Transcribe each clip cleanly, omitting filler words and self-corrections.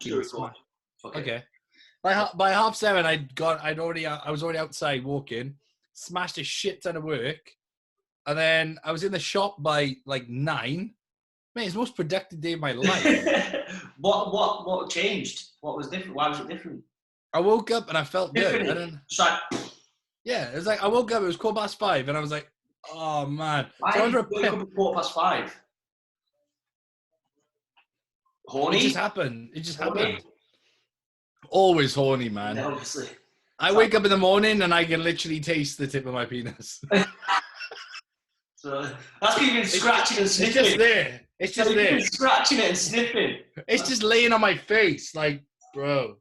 Sure, go on. Okay. By 7:30, I was already outside walking, smashed a shit ton of work, and then I was in the shop by like 9. Man, it's the most productive day of my life. What changed? What was different? Why was it different? I woke up and I felt good. Different. And then, just like, yeah, it was like I woke up. It was 5:15, and I was like, "Oh man!" Why did you wake up at 5:15? Horny? It just happened. Always horny, man. Yeah, obviously. I wake up in the morning and I can literally taste the tip of my penis. So that's because you've been scratching and sniffing. It's just there. It's just there. You've been scratching it and sniffing. It's just laying on my face, like, bro.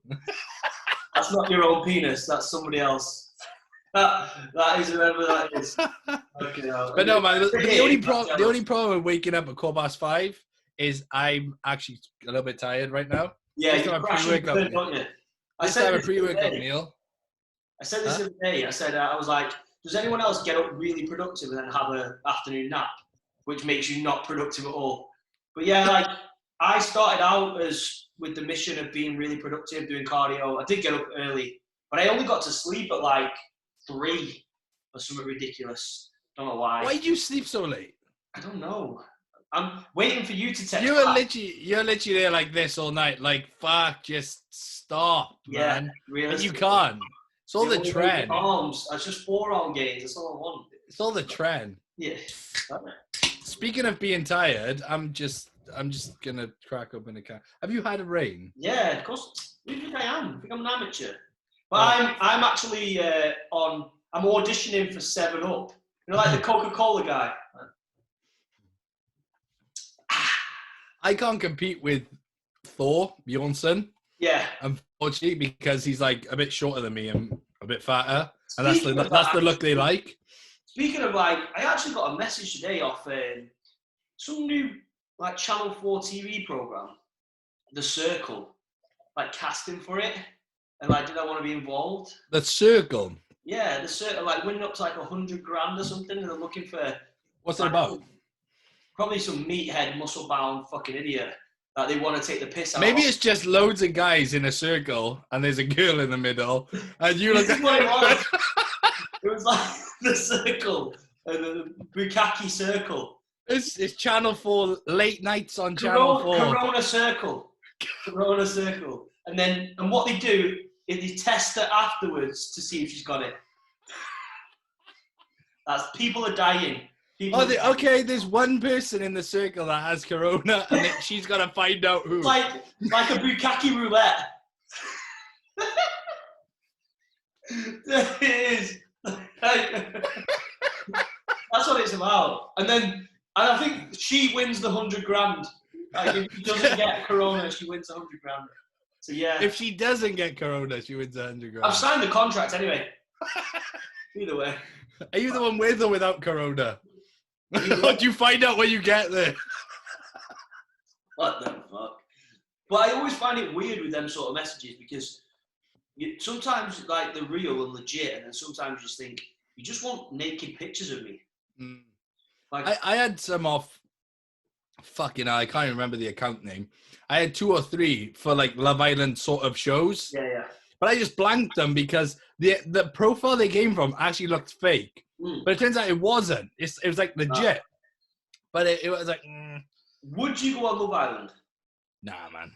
That's not your own penis. That's somebody else. That is whoever that is. Okay, but no, man. The only problem with waking up at 5:15 is I'm actually a little bit tired right now. Yeah, you pre-workout, don't you? I have a pre-workout meal. I said this the other day. I said, I was like, does anyone else get up really productive and then have an afternoon nap, which makes you not productive at all? But yeah, like, I started out with the mission of being really productive, doing cardio. I did get up early, but I only got to sleep at like 3 or something ridiculous. Don't know why. Why did you sleep so late? I don't know. I'm waiting for you to text. You're literally there like this all night. Like, fuck, just stop, man. But you can't. It's all the trend. Arms. It's just forearm gains. That's all I want. It's all the trend. Yeah. Speaking of being tired, I'm just gonna crack open a can. Have you had a rain? Yeah, of course. Who do you think I am? I think I'm an amateur. But I'm actually I'm auditioning for 7-Up. You know, like the Coca-Cola guy. I can't compete with Thor Bjornsson. Yeah. Unfortunately, because he's like a bit shorter than me and a bit fatter. And that's the look they like. Speaking of, like, I actually got a message today off some new like Channel 4 TV program, The Circle, like casting for it. And like, did I want to be involved? The Circle? Yeah, The Circle, like winning up to like 100 grand or something. And they're looking for... What's it about? Probably some meathead, muscle-bound fucking idiot that they want to take the piss out. Maybe it's just loads of guys in a circle and there's a girl in the middle. And you look at what it was. It was like The Circle and the Bukkake Circle. It's Channel 4 late nights on Channel 4. Corona Circle. And what they do is they test her afterwards to see if she's got it. People are dying. Okay, there's one person in the circle that has corona, and she's got to find out who. Like a bukkake roulette. It is. That's what it's about. And I think she wins the 100 grand. Like, if she doesn't get corona, she wins 100 grand. So yeah. If she doesn't get corona, she wins 100 grand. I've signed the contract anyway. Either way. Are you the one with or without corona? What do you find out when you get there? What the fuck? But I always find it weird with them sort of messages because sometimes like they're real and legit, and then sometimes you just think you just want naked pictures of me. Mm. Like I had some off. Fucking, I can't even remember the account name. I had 2 or 3 for like Love Island sort of shows. Yeah. But I just blanked them because the profile they came from actually looked fake. But it turns out it wasn't. It was like legit. But it was like... Would you go on Love Island? Nah, man.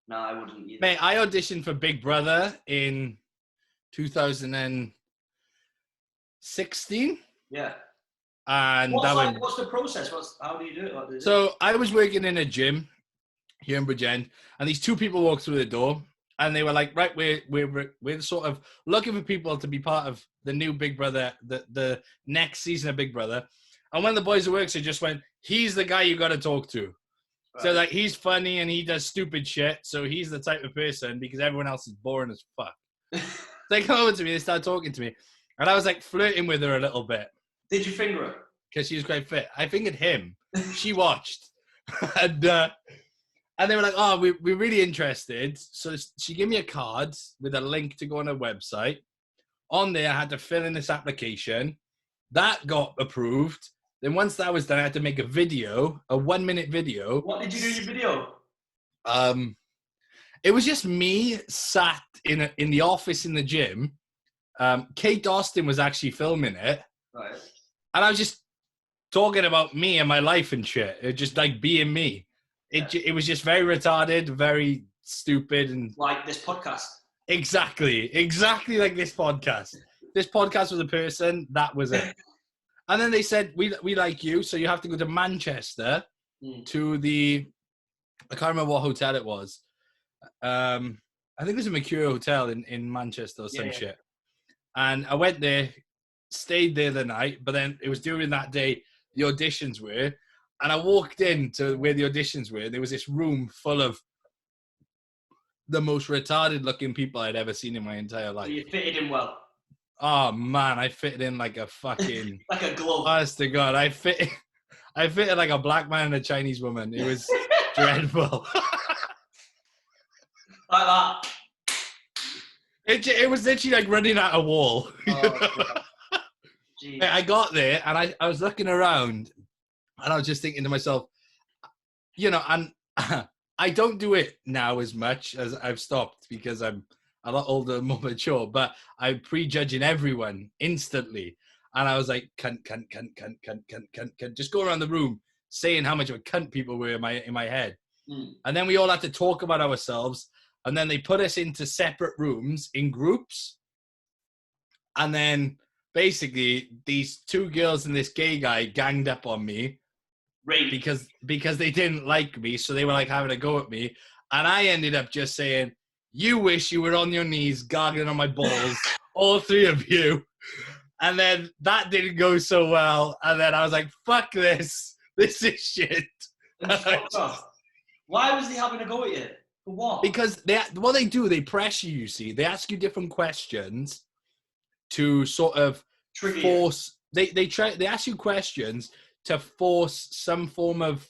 No, I wouldn't either. Mate, I auditioned for Big Brother in 2016. Yeah. And what's the process? How do you do it? So I was working in a gym here in Bridgend, and these 2 people walked through the door. And they were like, right, we're sort of looking for people to be part of the new Big Brother, the next season of Big Brother. And one of the boys who works there just went, he's the guy you got to talk to. Right. So like, he's funny and he does stupid shit. So he's the type of person because everyone else is boring as fuck. They come over to me, they start talking to me. And I was like flirting with her a little bit. Did you finger her? Because she was quite fit. I fingered him. She watched. And they were like, oh, we're really interested. So she gave me a card with a link to go on her website. On there, I had to fill in this application. That got approved. Then once that was done, I had to make a 1-minute video. What did you do in your video? It was just me sat in the office in the gym. Kate Austin was actually filming it. Right. And I was just talking about me and my life and shit. It just like being me. It was just very retarded, very stupid, and Like this podcast. exactly like this podcast. This podcast was a person. That was it. And then they said, we like you, so you have to go to Manchester to I can't remember what hotel it was. I think it was a Mercure Hotel in Manchester or some shit. And I went there, stayed there the night, but then it was during that day the auditions were, and I walked in to where the auditions were. There was this room full of the most retarded looking people I'd ever seen in my entire life. So you fitted in well. Oh man, I fitted in like a fucking like a glove. Honest to God, I fitted like a black man and a Chinese woman. It was dreadful. Like that. It was literally like running at a wall. Oh, I got there and I was looking around and I was just thinking to myself, and I don't do it now as much as I've stopped because I'm a lot older and more mature, but I'm prejudging everyone instantly. And I was like, cunt, just go around the room saying how much of a cunt people were in my head. And then we all had to talk about ourselves. And then they put us into separate rooms in groups. And then basically these two girls and this gay guy ganged up on me. Right. Because they didn't like me. So they were like having a go at me. And I ended up just saying, you wish you were on your knees gargling on my balls, all three of you. And then that didn't go so well. And then I was like, fuck this. This is shit. Why was he having a go at you? For what? Because what they do, they pressure you, see. They ask you different questions to sort of Trigger force... They ask you questions to force some form of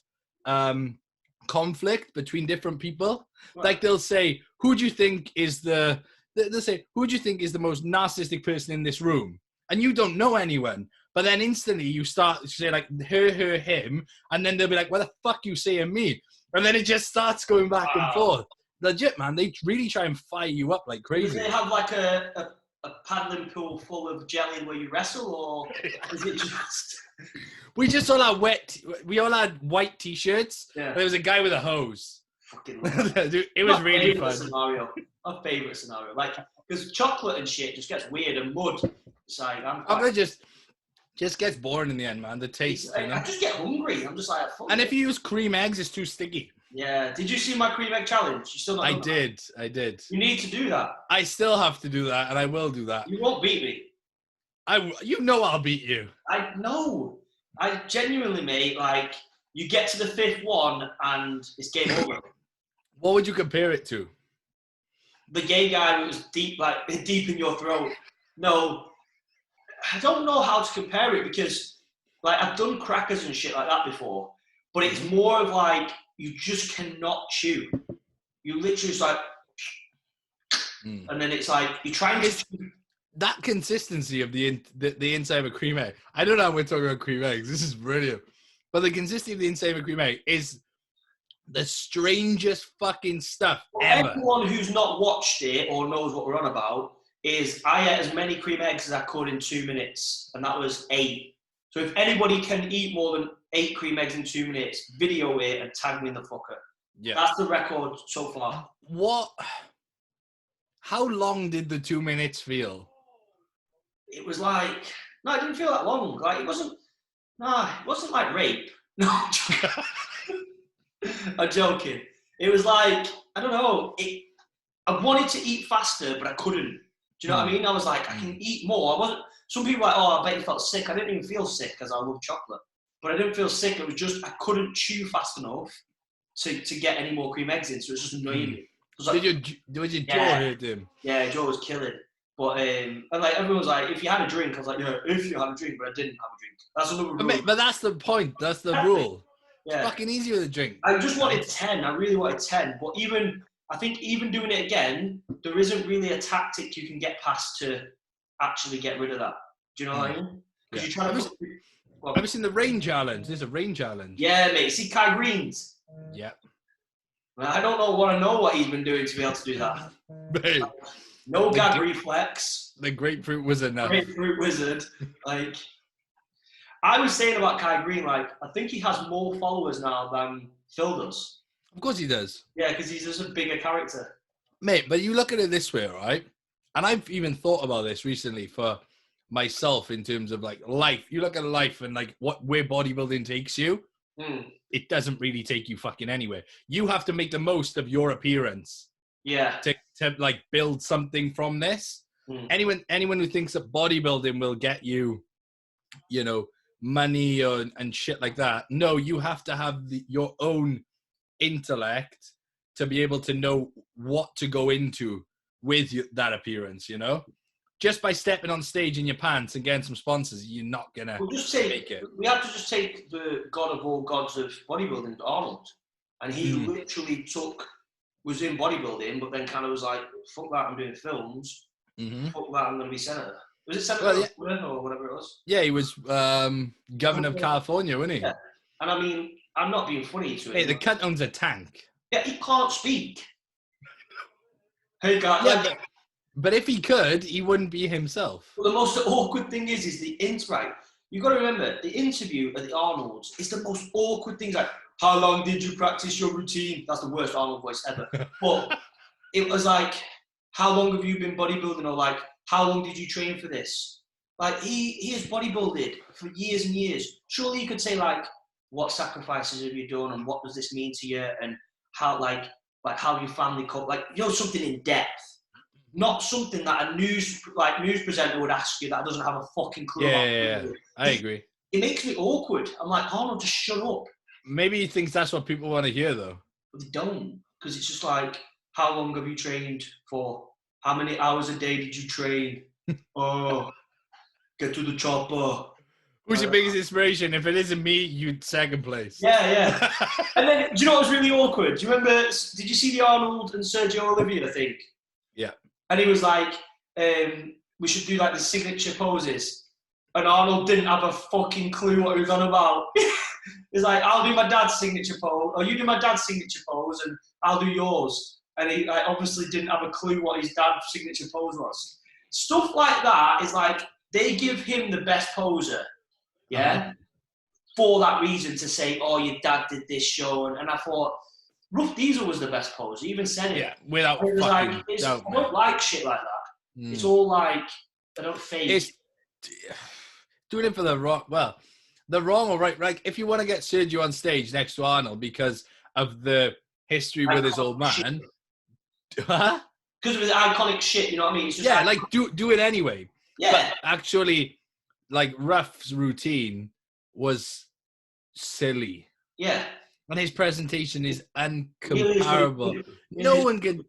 conflict between different people. Right. Like they'll say, who do you think is the most narcissistic person in this room? And you don't know anyone. But then instantly you start to say like her, him, and then they'll be like, what the fuck you saying me? And then it just starts going back and forth. Legit, man. They really try and fire you up like crazy. Do they have like a paddling pool full of jelly where you wrestle, or is it just... We just all had white t-shirts. Yeah. There was a guy with a hose. Fucking Dude, it was really fun. Scenario. My favourite scenario. Like, because chocolate and shit just gets weird, and mud. It's like, chocolate just gets boring in the end, man. The taste. I just get hungry. I'm just like, fuck. And if you use cream eggs, it's too sticky. Yeah. Did you see my cream egg challenge? You still not done that? I did. You need to do that. I still have to do that, and I will do that. You won't beat me. I'll beat you. I know. I genuinely, mate, like, you get to the fifth one, and it's game over. What would you compare it to? The gay guy who was deep in your throat. No. I don't know how to compare it because, like, I've done crackers and shit like that before, but it's more of like, you just cannot chew. You literally just like, and then it's like, you're trying to chew. That consistency of the inside of a cream egg. I don't know how we're talking about cream eggs. This is brilliant. But the consistency of the inside of a cream egg is the strangest fucking stuff ever. Everyone who's not watched it or knows what we're on about is I ate as many cream eggs as I could in 2 minutes, and that was 8. So if anybody can eat more than 8 cream eggs in 2 minutes, video it and tag me in the fucker. Yeah. That's the record so far. How long did the 2 minutes feel? It was like, no, it didn't feel that long. Like, it wasn't like rape. No, I'm joking. It was like, I don't know, I wanted to eat faster, but I couldn't. Do you know what I mean? I was like, I can eat more. Some people were like, oh, I bet you felt sick. I didn't even feel sick because I love chocolate. But I didn't feel sick. It was just, I couldn't chew fast enough to get any more cream eggs in. So it was just annoying me. Like, did your jaw hurt him? Yeah, jaw was killing. But, and like, everyone was like, if you had a drink, I was like, yeah, if you had a drink, but I didn't have a drink. That's another rule. But that's the point. That's the rule. Yeah. It's fucking easy with a drink. I just wanted 10. I really wanted 10. But I think even doing it again, there isn't really a tactic you can get past to actually get rid of that. Do you know what I mean? Because you're trying to... Have you seen the rain challenge? There's a rain challenge. Yeah, mate. See Kai Greens? Yeah. I don't want to know what he's been doing to be able to do that. Mate, No gag reflex. the grapefruit was enough. Grapefruit wizard. Like, I was saying about Kai Green, like, I think he has more followers now than Phil does. Of course he does. Yeah, because he's just a bigger character. Mate, but you look at it this way, right? And I've even thought about this recently for myself in terms of like life. You look at life and like where bodybuilding takes you, it doesn't really take you fucking anywhere. You have to make the most of your appearance. Yeah. To like build something from this. Anyone who thinks that bodybuilding will get you, you know, money and shit like that. No, you have to have your own intellect to be able to know what to go into with that appearance, you know? Just by stepping on stage in your pants and getting some sponsors, you're not going to make it. We have to just take the god of all gods of bodybuilding, Arnold. And he literally was in bodybuilding, but then kind of was like, fuck that, I'm doing films. Fuck that, I'm going to be senator. Was it senator or whatever it was? Yeah, he was governor of California, wasn't he? Yeah. And I mean, I'm not being funny to him. Hey, the cunt owns a tank. Yeah, he can't speak. Hey, guys. Yeah, but if he could, he wouldn't be himself. Well, the most awkward thing is the right? You've got to remember, the interview at the Arnold's is the most awkward thing. Like, how long did you practice your routine? That's the worst Arnold voice ever. But it was like, how long have you been bodybuilding? Or like, how long did you train for this? Like, he has bodybuilded for years and years. Surely you could say, like, what sacrifices have you done and what does this mean to you? And how, like how your family cope? Like, you know, something in depth. Not something that a news presenter would ask you that doesn't have a fucking clue about. Yeah. I agree. It makes me awkward. I'm like, Arnold, just shut up. Maybe he thinks that's what people want to hear, though. But they don't, because it's just like, how long have you trained for? How many hours a day did you train? Oh, get to the chopper. Who's your biggest inspiration? If it isn't me, you'd second place. Yeah. And then, do you know what was really awkward? Do you remember, did you see the Arnold and Sergio Olivier thing? Yeah. And he was like, we should do like the signature poses. And Arnold didn't have a fucking clue what he was on about. He's like, I'll do my dad's signature pose, or you do my dad's signature pose, and I'll do yours. And he obviously didn't have a clue what his dad's signature pose was. Stuff like that is like, they give him the best poser, for that reason, to say, oh, your dad did this show. And I thought, Rough Diesel was the best poser. He even said it. Yeah, without fucking doubt, I don't like shit like that. It's all like, I don't fake. It's doing it for the wrong, the wrong or right. Like, if you want to get Sergio on stage next to Arnold because of the history with his old man. Huh? Because of his iconic shit, you know what I mean? It's just like do it anyway. Yeah. But actually, like, Ruff's routine was silly. Yeah. And his presentation is uncomparable. No one can...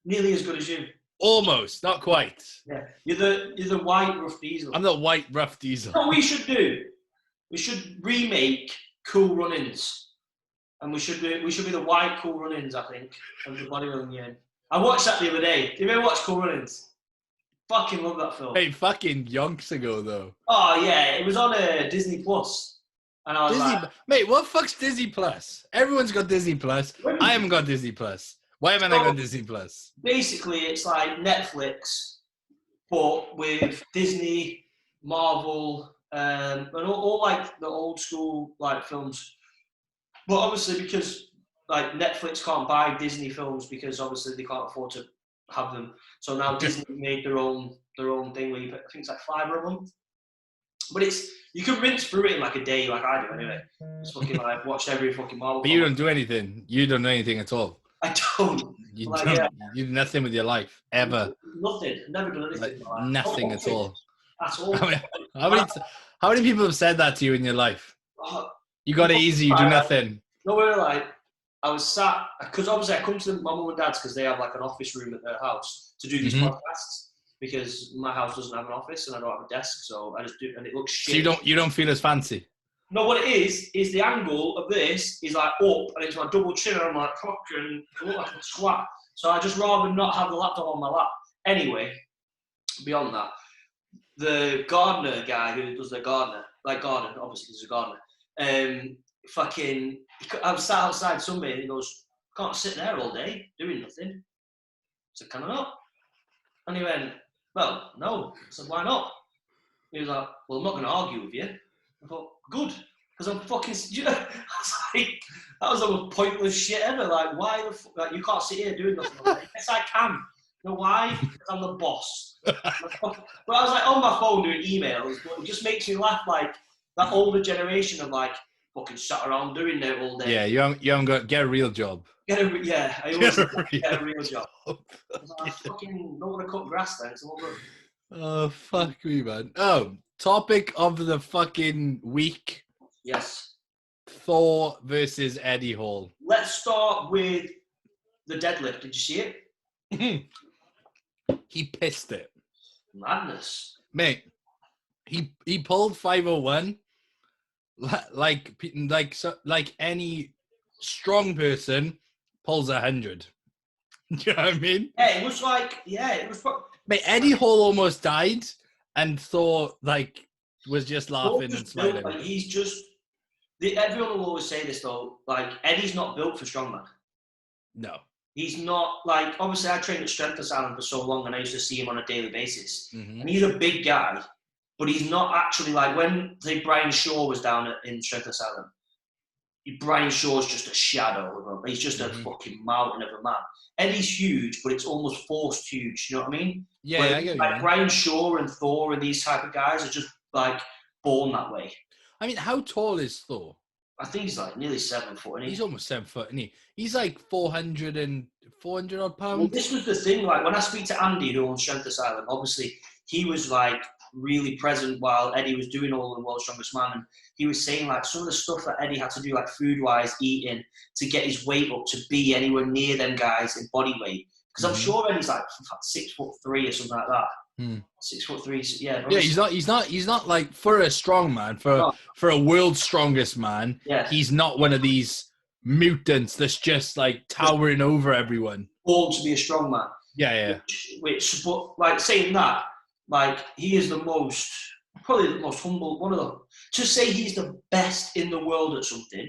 Nearly as good as you. Almost, not quite. Yeah. You're the white Rough Diesel. I'm the white Rough Diesel. What we should do? We should remake Cool Runnings. And we should be the white Cool Runnings, I think, of the bodybuilding game. I watched that the other day. Did you ever watch Cool Runnings? Fucking love that film. Hey, fucking yonks ago, though. Oh, yeah. It was on Disney Plus. And I was like... Mate, what fuck's Disney Plus? Everyone's got Disney Plus. I haven't got Disney Plus. Why haven't I got Disney Plus? Basically, it's like Netflix, but with Disney, Marvel, and all like the old school like films. But obviously, because like Netflix can't buy Disney films because obviously they can't afford to have them. So now Disney made their own thing where you pay, I think it's like $5 a month. But you can rinse through it in like a day, like I do anyway. Just fucking like watched every fucking Marvel. But you don't do anything. You don't know anything at all. I don't. You don't. Yeah. You do nothing with your life ever. Nothing. Never done anything. Like nothing at all. At all. How many people have said that to you in your life? You got it easy. You do nothing. No, we're like, I was sat because obviously I come to my mum and dad's because they have like an office room at their house to do these podcasts. Because my house doesn't have an office and I don't have a desk, so I just do, and it looks shit. So you don't feel as fancy? No, what it is the angle of this is like up, and it's my double chin, and I'm like, fucking, I look like a twat. So I just rather not have the laptop on my lap. Anyway, beyond that, the gardener guy who does the garden, obviously he's a gardener, I was sat outside Sunday and he goes, can't sit there all day doing nothing. I said, can I not? And he went, well, no. I said, why not? He was like, well, I'm not going to argue with you. I thought, good, because I'm fucking. I was like, that was the most pointless shit ever. Like, why the fuck? Like, you can't sit here doing nothing. Like, yes, I can. You know why? Because I'm the boss. But I was like on my phone doing emails, but it just makes me laugh. Like that older generation of like fucking sat around doing that all day. Yeah, you haven't got get a real job. I always get a real job. I was like, I fucking don't want to cut grass then. Oh, fuck me, man. Oh, topic of the fucking week. Yes. Thor versus Eddie Hall. Let's start with the deadlift. Did you see it? He pissed it. Madness. Mate, he pulled 501 like any strong person pulls 100. Do you know what I mean? Yeah, it was Mate, Eddie Hall almost died, and Thor was just laughing and smiling. Like, he's just. Everyone will always say this though. Like Eddie's not built for strongman. No, he's not. Like obviously, I trained at Strength Asylum for so long, and I used to see him on a daily basis. Mm-hmm. And he's a big guy, but he's not actually like when Brian Shaw was down in Strength Asylum. Brian Shaw's just a shadow of him. He's just a fucking mountain of a man. Eddie's huge, but it's almost forced huge. You know what I mean? Yeah, Where, I get like Brian Shaw and Thor and these type of guys are just like born that way. I mean, how tall is Thor? I think he's like nearly 7 foot. He's almost 7 foot, isn't he? He's like 400 odd pounds. Well, this was the thing. Like when I speak to Andy, who owns Strength Asylum, obviously he was like really present while Eddie was doing all the World's Strongest Man, and he was saying like some of the stuff that Eddie had to do, like food-wise, eating, to get his weight up to be anywhere near them guys in body weight. Because I'm sure Eddie's like 6'3" or something like that. 6'3", yeah. Yeah, he's not like for a strong man, for a world's strongest man. Yeah. He's not one of these mutants that's just like towering over everyone. Born to be a strong man. Yeah. Which, but like saying that, like he is probably the most humble one of them. To say he's the best in the world at something,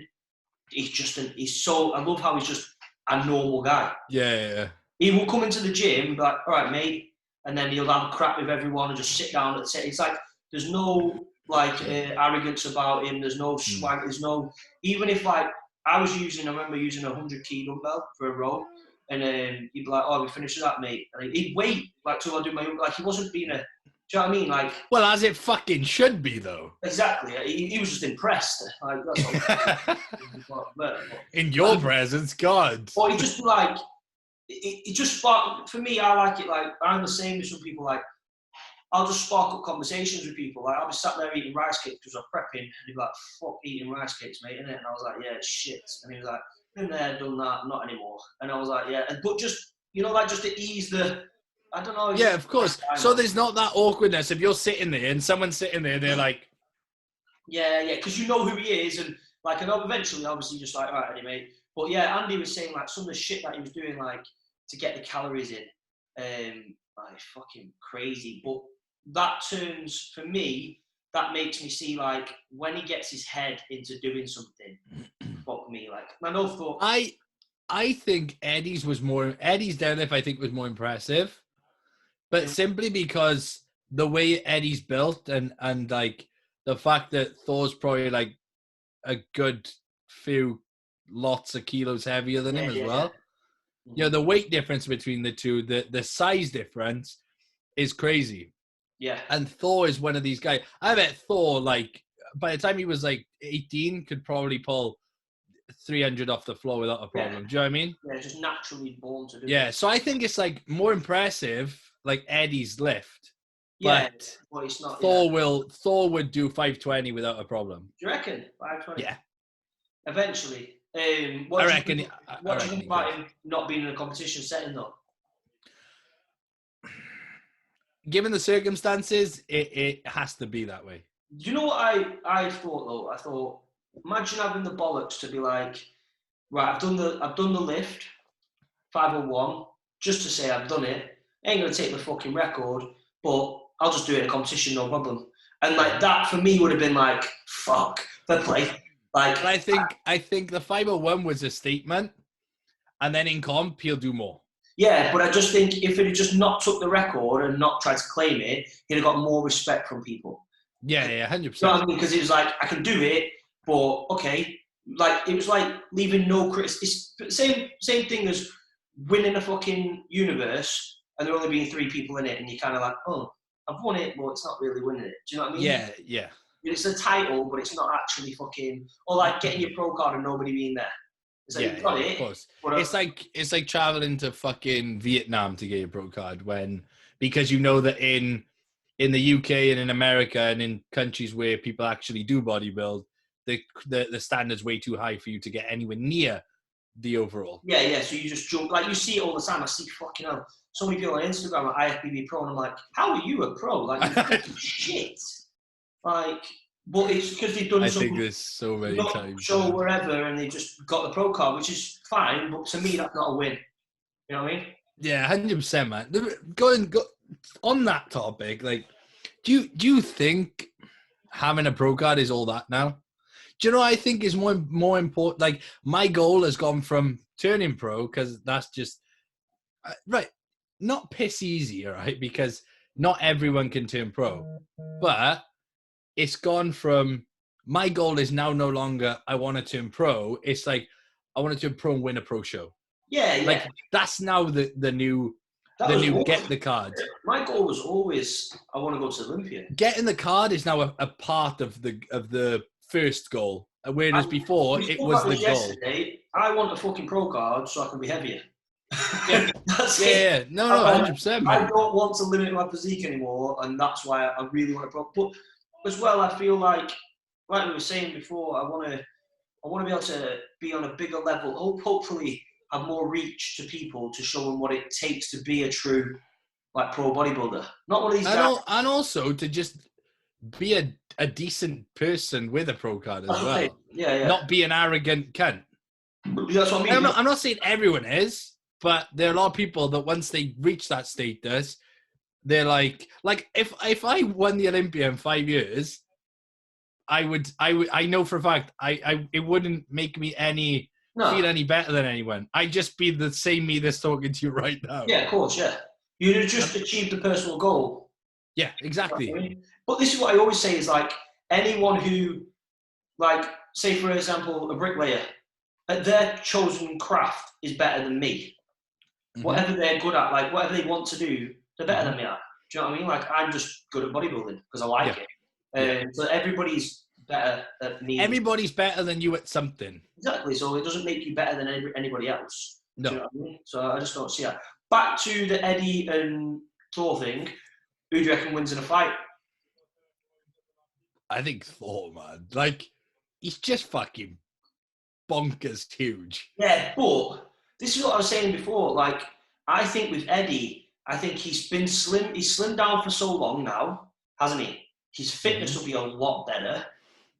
I love how he's just a normal guy. Yeah. He will come into the gym and be like, all right, mate. And then he'll have a crap with everyone and just sit down and say, it's like, there's no arrogance about him. There's no swag. There's no, even if like, I remember using a 100 key dumbbell for a row. And he'd be like, oh, we finished that, mate. And he'd wait like till I do my, like he wasn't being do you know what I mean? Like, well, as it fucking should be, though. Exactly. He was just impressed. Like, that's all. In your presence, God. Or he just like, it just sparked, for me, I like it like, I'm the same as some people, like, I'll just spark up conversations with people. Like, I'll be sat there eating rice cakes because I'm prepping, and he'd be like, fuck eating rice cakes, mate, innit? And I was like, yeah, it's shit. And he was like, been there, done that, not anymore. And I was like, yeah. But just, like, just to ease the, I don't know. Yeah, of course. So there's not that awkwardness if you're sitting there and someone's sitting there, they're like... Yeah, because you know who he is, and, like, and eventually, obviously, just like, all right, anyway. But yeah, Andy was saying like some of the shit that he was doing, like to get the calories in, like fucking crazy. But that turns, for me, that makes me see like when he gets his head into doing something. Fuck me, like I know Thor. I think Eddie's deadlift I think was more impressive, but simply because the way Eddie's built and like the fact that Thor's probably like a good few lots of kilos heavier than him as well. Yeah. The weight difference between the two, the size difference is crazy. Yeah. And Thor is one of these guys. I bet Thor, like, by the time he was like 18, could probably pull 300 off the floor without a problem. Yeah. Do you know what I mean? Yeah, just naturally born to do it. So I think it's like more impressive, like Eddie's lift. Yeah, but it's not. Thor would do 520 without a problem. Do you reckon 520? Yeah. Eventually. What do you think about him not being in a competition setting though? Given the circumstances, it has to be that way. Do you know what I thought though? I thought, imagine having the bollocks to be like, right, I've done the lift, 501, just to say I've done it. I ain't gonna take the fucking record, but I'll just do it in a competition, no problem. And like that for me would have been like, fuck, fair play. Like I think the 501 was a statement, and then in comp he'll do more. Yeah, but I just think if it had just not took the record and not tried to claim it, he'd have got more respect from people. Yeah, 100%. You know what I mean? Because it was like, I can do it, but okay. Like, it was like leaving no criticism. Same thing as winning a fucking universe and there only being 3 people in it, and you're kind of like, oh, I've won it, but it's not really winning it. Do you know what I mean? Yeah. It's a title, but it's not actually fucking... Or like getting your pro card and nobody being there. It's like, you've got it. Of course. But, it's like traveling to fucking Vietnam to get your pro card because you know that in the UK and in America and in countries where people actually do bodybuild, the standard's way too high for you to get anywhere near the overall. Yeah. So you just jump, like you see it all the time. I see fucking hell, so many people on Instagram like IFBB Pro, and I'm like, how are you a pro? Like, you shit. Like, but it's because they've done I think there's so many times. Show wherever, and they just got the pro card, which is fine. But to me, that's not a win. You know what I mean? Yeah, 100%, man. Go on that topic. Like, do you think having a pro card is all that now? Do you know what I think is more important? Like, my goal has gone from turning pro, because that's just right, not piss easy, right? Because not everyone can turn pro, but it's gone from, my goal is now no longer I want to turn pro. It's like I want to turn pro and win a pro show. Yeah. Like, that's now the new get the card. My goal was always I want to go to Olympia. Getting the card is now a part of the first goal, whereas before it was the goal. I want a fucking pro card so I can be heavier. That's it. No, 100%. I don't want to limit my physique anymore, and that's why I really want a pro. But as well, I feel like we were saying before, I want to be able to be on a bigger level. Hopefully, have more reach to people to show them what it takes to be a true pro bodybuilder. Not one of these guys. And also to just be a decent person with a pro card as well. Yeah. Not be an arrogant cunt. That's what I mean. I'm not saying everyone is, but there are a lot of people that once they reach that status, they're like if I won the Olympia in 5 years, I know for a fact it wouldn't make me feel any better than anyone. I'd just be the same me that's talking to you right now. Yeah, of course, yeah. You'd have just achieved a personal goal. Yeah, exactly. You know what I mean? But this is what I always say is anyone who, say for example, a bricklayer, their chosen craft is better than me. Mm-hmm. Whatever they're good at, whatever they want to do, they're better than me at. Do you know what I mean? I'm just good at bodybuilding because I like it. So everybody's better at me. Everybody's better than you at something. Exactly. So it doesn't make you better than anybody else. No. Do you know what I mean? So I just don't see that. Back to the Eddie and Thor thing. Who do you reckon wins in a fight? I think Thor, man. He's just fucking bonkers huge. Yeah, but this is what I was saying before. I think with Eddie, I think he's been slim. He's slimmed down for so long now, hasn't he? His fitness will be a lot better.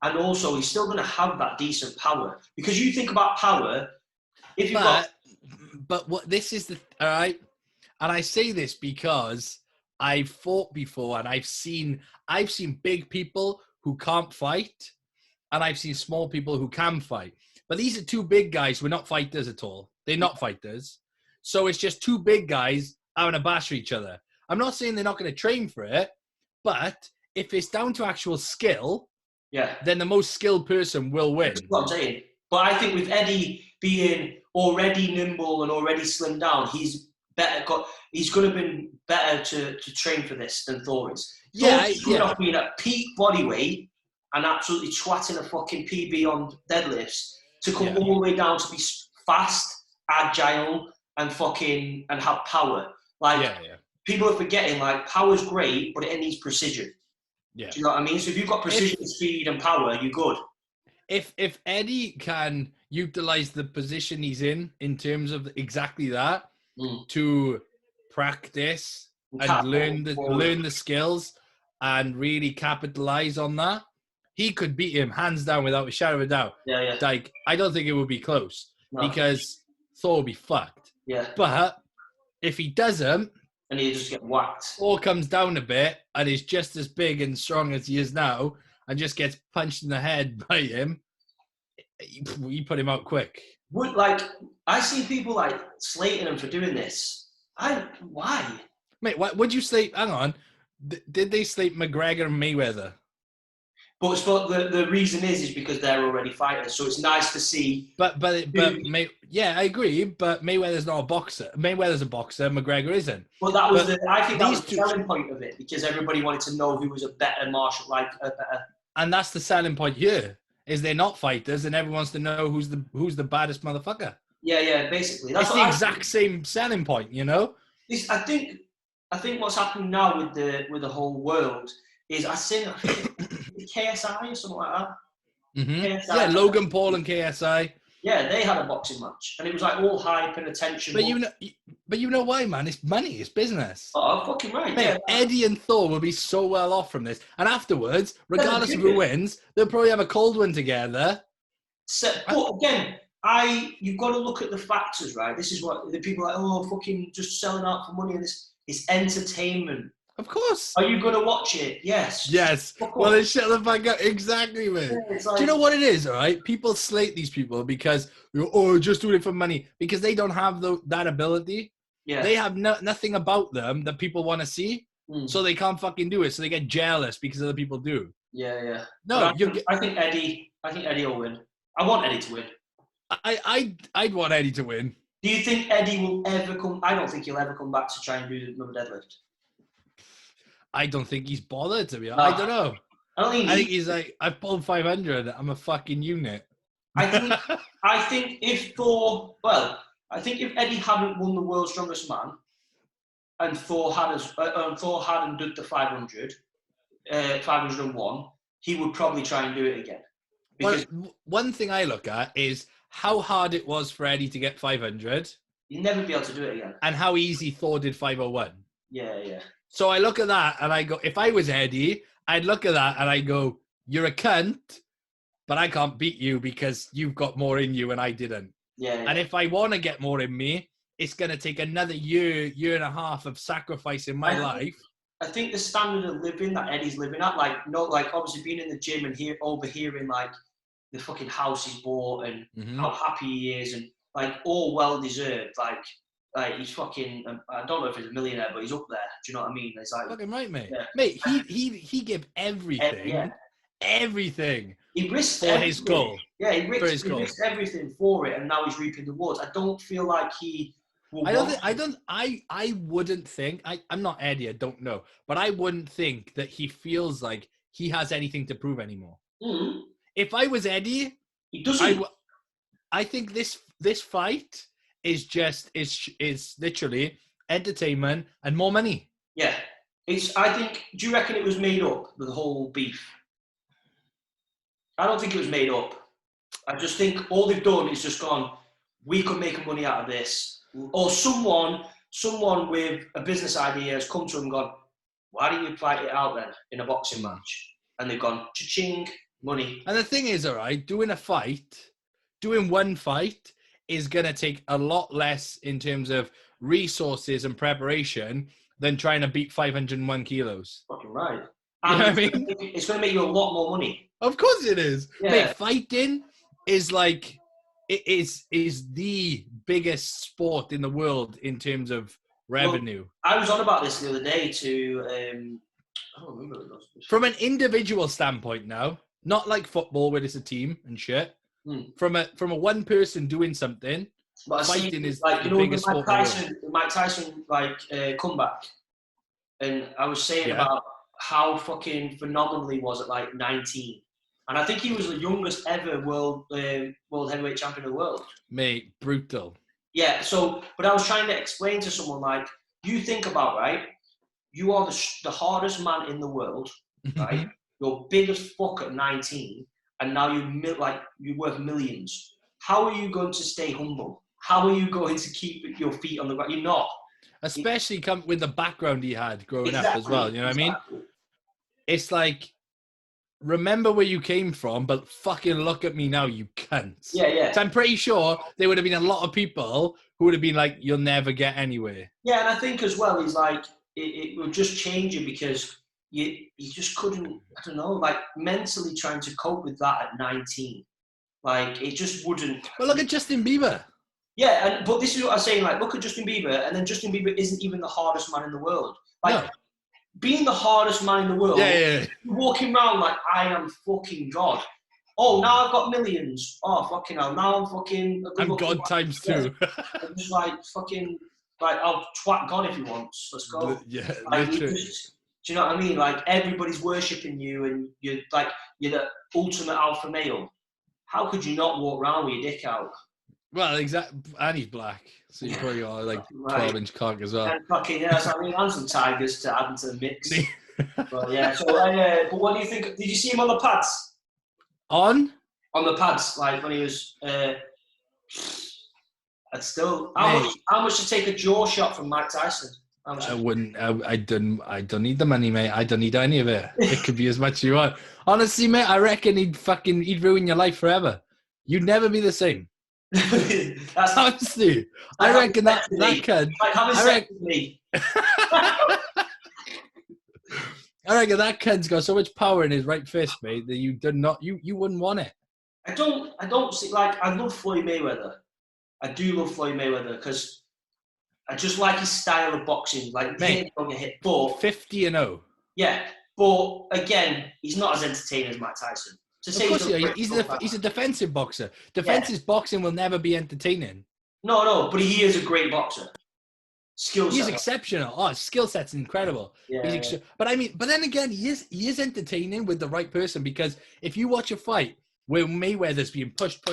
And also, he's still going to have that decent power. Because you think about power, if you've But what this is all right? And I say this because I've fought before and I've seen big people who can't fight, and I've seen small people who can fight. But these are two big guys who are not fighters at all. They're not fighters. So it's just two big guys having a bash at each other. I'm not saying they're not going to train for it, but if it's down to actual skill, then the most skilled person will win. That's what I'm saying. But I think with Eddie being already nimble and already slimmed down, he's going to be better to train for this than Thor is. Thor's off being at peak body weight and absolutely twatting a fucking PB on deadlifts to come all the way down to be fast, agile, and have power. People are forgetting, power's great, but it needs precision. Yeah. Do you know what I mean? So if you've got precision, speed, and power, you're good. If Eddie can utilize the position he's in terms of exactly that to practice and learn the skills and really capitalize on that, he could beat him hands down without a shadow of a doubt. Yeah. I don't think it would be close because Thor will be fucked. Yeah. But if he doesn't, and he just get whacked, Thor comes down a bit and is just as big and strong as he is now, and just gets punched in the head by him, you put him out quick. I see people like slating him for doing this. Why? Mate, what would you slate? Hang on. Did they slate McGregor and Mayweather? But the reason is because they're already fighters, so it's nice to see. Yeah, I agree. But Mayweather's not a boxer. Mayweather's a boxer. McGregor isn't. But that was I think that was the selling point of it, because everybody wanted to know who was a better martial, like a better. And that's the selling point here. Is they're not fighters, and everyone wants to know who's the baddest motherfucker. Yeah, basically. That's the exact same selling point, you know. I think what's happening now with the whole world is I think KSI or something like that. Mm-hmm. KSI, yeah, Logan Paul and KSI. Yeah, they had a boxing match, and it was like all hype and attention. But you know why, man? It's money. It's business. Oh, fucking right. Mate, yeah. Eddie and Thor will be so well off from this, and afterwards, regardless of who wins, they'll probably have a cold one together. But again, you've got to look at the factors, right? This is what the people are like, oh, fucking just selling out for money, and this is entertainment. Of course. Are you going to watch it? Yes. Yes. Well, then shut the fuck up. Exactly, man. Yeah, like, do you know what it is, all right? People slate these people because, just doing it for money. Because they don't have that ability. Yeah. They have nothing about them that people want to see. So they can't fucking do it. So they get jealous because other people do. Yeah. No, I think Eddie will win. I want Eddie to win. I'd want Eddie to win. Do you think Eddie will ever come? I don't think he'll ever come back to try and do another deadlift. I don't think he's bothered, to be honest. I don't know. I think he's like, I've pulled 500. I'm a fucking unit. I think if Eddie hadn't won the World's Strongest Man, and Thor hadn't done the 501, he would probably try and do it again. Because one thing I look at is how hard it was for Eddie to get 500. You'd never be able to do it again. And how easy Thor did 501. Yeah. So I look at that and I go, if I was Eddie, I'd look at that and I go, you're a cunt, but I can't beat you because you've got more in you and I didn't. Yeah. And if I want to get more in me, it's going to take another year and a half of sacrifice in my life. I think the standard of living that Eddie's living at, obviously being in the gym and overhearing like the fucking house he's bought and how happy he is, and like all well deserved. Like he's fucking. I don't know if he's a millionaire, but he's up there. Do you know what I mean? It's like fucking right, mate. Yeah. Mate, he gave everything, everything. He risked for his goal. Yeah, he risked everything for it, and now he's reaping the rewards. I don't feel like he. I wouldn't think. I'm not Eddie. I don't know, but I wouldn't think that he feels like he has anything to prove anymore. Mm-hmm. If I was Eddie, he doesn't. I think this fight is literally entertainment and more money. Yeah, I think. Do you reckon it was made up, the whole beef? I don't think it was made up. I just think all they've done is just gone, we could make money out of this. Or someone with a business idea has come to them and gone, why don't you fight it out then in a boxing match? And they've gone, cha-ching, money. And the thing is, all right, doing one fight is going to take a lot less in terms of resources and preparation than trying to beat 501 kilos. Fucking right. You know what I mean? It's going to make you a lot more money. Of course it is. Yeah. Mate, fighting is like, it is the biggest sport in the world in terms of revenue. Well, I was on about this the other day to, I don't remember what it was. From an individual standpoint now, not like football where it's a team and shit. From a one person doing something, fighting is like, the biggest sport in the world. Mike Tyson comeback, and I was saying about how fucking phenomenal he was at like 19, and I think he was the youngest ever world heavyweight champion of the world. Mate, brutal. Yeah. So, but I was trying to explain to someone like, you think about, right? You are the hardest man in the world, right? You're big as fuck at 19. And now you're worth millions. How are you going to stay humble? How are you going to keep your feet on the ground? You're not. Especially with the background he had growing up as well. You know what I mean? It's like, remember where you came from, but fucking look at me now, you cunts. Yeah. So I'm pretty sure there would have been a lot of people who would have been like, you'll never get anywhere. Yeah, and I think as well, he's like, it will just change you because you just couldn't, I don't know, like mentally trying to cope with that at 19. Like, it just wouldn't. Well, look at Justin Bieber. Yeah, but this is what I'm saying. Like, look at Justin Bieber, and then Justin Bieber isn't even the hardest man in the world. Like, No. being the hardest man in the world, Yeah. you're walking around like I am fucking God. Oh, now I've got millions. Oh, fucking hell. Now I'm fucking. I'm God times two. I'm just like fucking. Like, I'll twat God if he wants. Let's go. Yeah, Like, literally. do you know what I mean? Like, everybody's worshipping you, and you're the ultimate alpha male. How could you not walk around with your dick out? Well, exactly. And he's black, so you probably got like Right. 12-inch cock as well. And fucking yeah, so I mean, and some tigers to add into the mix. But yeah, so but what do you think? Did you see him on the pads? On the pads, like when he was. I'd still. How much to take a jaw shot from Mike Tyson? I wouldn't. I don't need the money, mate. I don't need any of it. It could be as much as you want. Honestly, mate, I reckon he'd ruin your life forever. You'd never be the same. That's honestly. I reckon that could. Like having sex with me. I reckon that cunt's got so much power in his right fist, mate, that you wouldn't want it. I don't see, like, I love Floyd Mayweather. I do love Floyd Mayweather because I just like his style of boxing. Like, mate, don't get hit. But 50-0. Yeah, but again, he's not as entertaining as Mike Tyson. Of course, he's a defensive boxer. Defensive boxing will never be entertaining. No, but he is a great boxer. He's exceptional. Oh, his skill set's incredible. Yeah, But I mean, but then again, he is entertaining with the right person, because if you watch a fight where Mayweather's being pushed,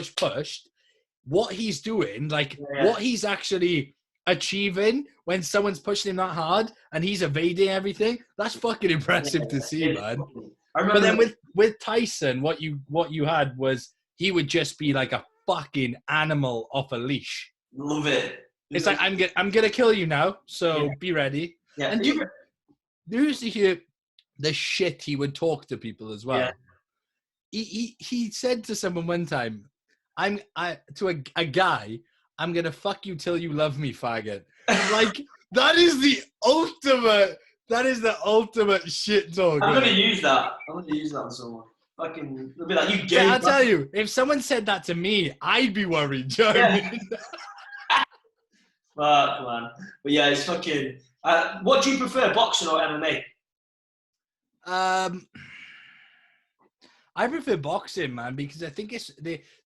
what he's doing, like what he's actually achieving when someone's pushing him that hard and he's evading everything, that's fucking impressive to see, man. But then with Tyson, what you had was he would just be like a fucking animal off a leash. Love it. It's like, I'm gonna kill you now, so be ready. Yeah. And you used to hear the shit he would talk to people as well. Yeah. He said to someone one time, to a guy, I'm gonna fuck you till you love me, faggot. Like, that is the ultimate shit talk. I'm gonna use that on someone. Fucking, they'll be like, you gay. Yeah, I'll tell you, if someone said that to me, I'd be worried. Do you know what I mean? Fuck, man. But yeah, it's fucking. What do you prefer, boxing or MMA? I prefer boxing, man, because I think